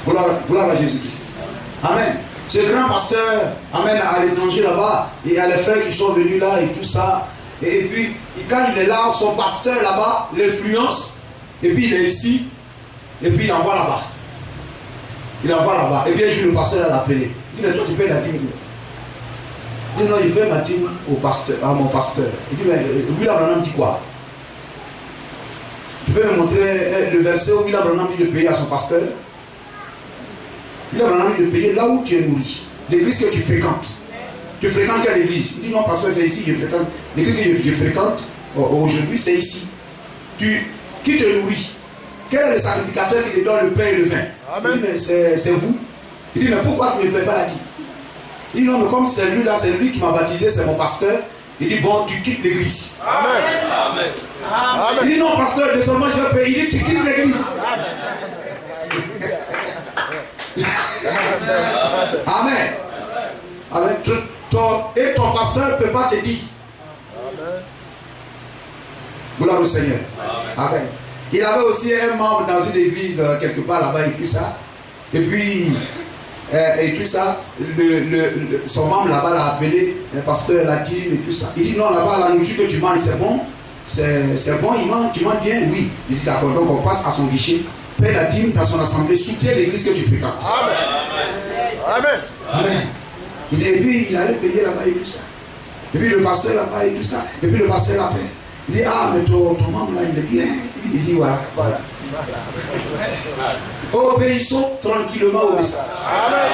Speaker 1: Gloire à Jésus-Christ. Amen. Ce grand pasteur, amen, à l'étranger là-bas, et il y a les frères qui sont venus là et tout ça. Et puis, quand il est là, son pasteur là-bas l'influence, et puis il est ici, et puis il envoie là-bas. Il envoie là-bas. Et puis un jour, le pasteur l'a appelé. Il dit, mais toi, tu payes la dîme. Il dit, non, il paye ma dîme au pasteur, à mon pasteur. Il dit, mais William Branham dit quoi? Tu peux me montrer le verset où William Branham dit de payer à son pasteur? William Branham dit de payer là où tu es nourri. L'église que tu fréquentes. Tu fréquentes quelle église? Il dit, non, pasteur, c'est ici, je fréquente. L'église que je fréquente, aujourd'hui, c'est ici. Qui te nourrit? Quel est le sacrificateur qui te donne le pain et le vin? Amen. Il dit, mais c'est vous. Il dit, mais pourquoi tu ne payes pas la dîme? Il dit, non, mais comme c'est lui là, c'est lui qui m'a baptisé, c'est mon pasteur. Il dit, bon, tu quittes l'église.
Speaker 3: Amen.
Speaker 2: Amen.
Speaker 3: Amen.
Speaker 1: Il dit, non, pasteur, désormais je vais payer. Il dit, tu quittes l'église. Amen. Amen. Et ton pasteur ne peut pas te dire.
Speaker 3: Amen.
Speaker 1: Gloire au Seigneur. Amen. Il avait aussi un membre dans une église quelque part là-bas et tout ça. Et puis, son membre là-bas l'a appelé, le pasteur l'a dit et tout ça. Il dit non, là-bas, la nourriture que tu manges, c'est bon. C'est bon, tu manges bien, oui. Il dit d'accord, donc on passe à son guichet, paie la dîme dans son assemblée, soutiens l'église que tu fréquentes.
Speaker 3: Amen. Amen.
Speaker 1: Amen. Et puis, il allait payer là-bas et tout ça. Et puis, le pasteur là-bas et tout ça. Et puis, le pasteur l'appelle. Il dit, ah, mais ton membre là, il est bien. Il dit, voilà. Obéissons tranquillement au message.
Speaker 3: Amen.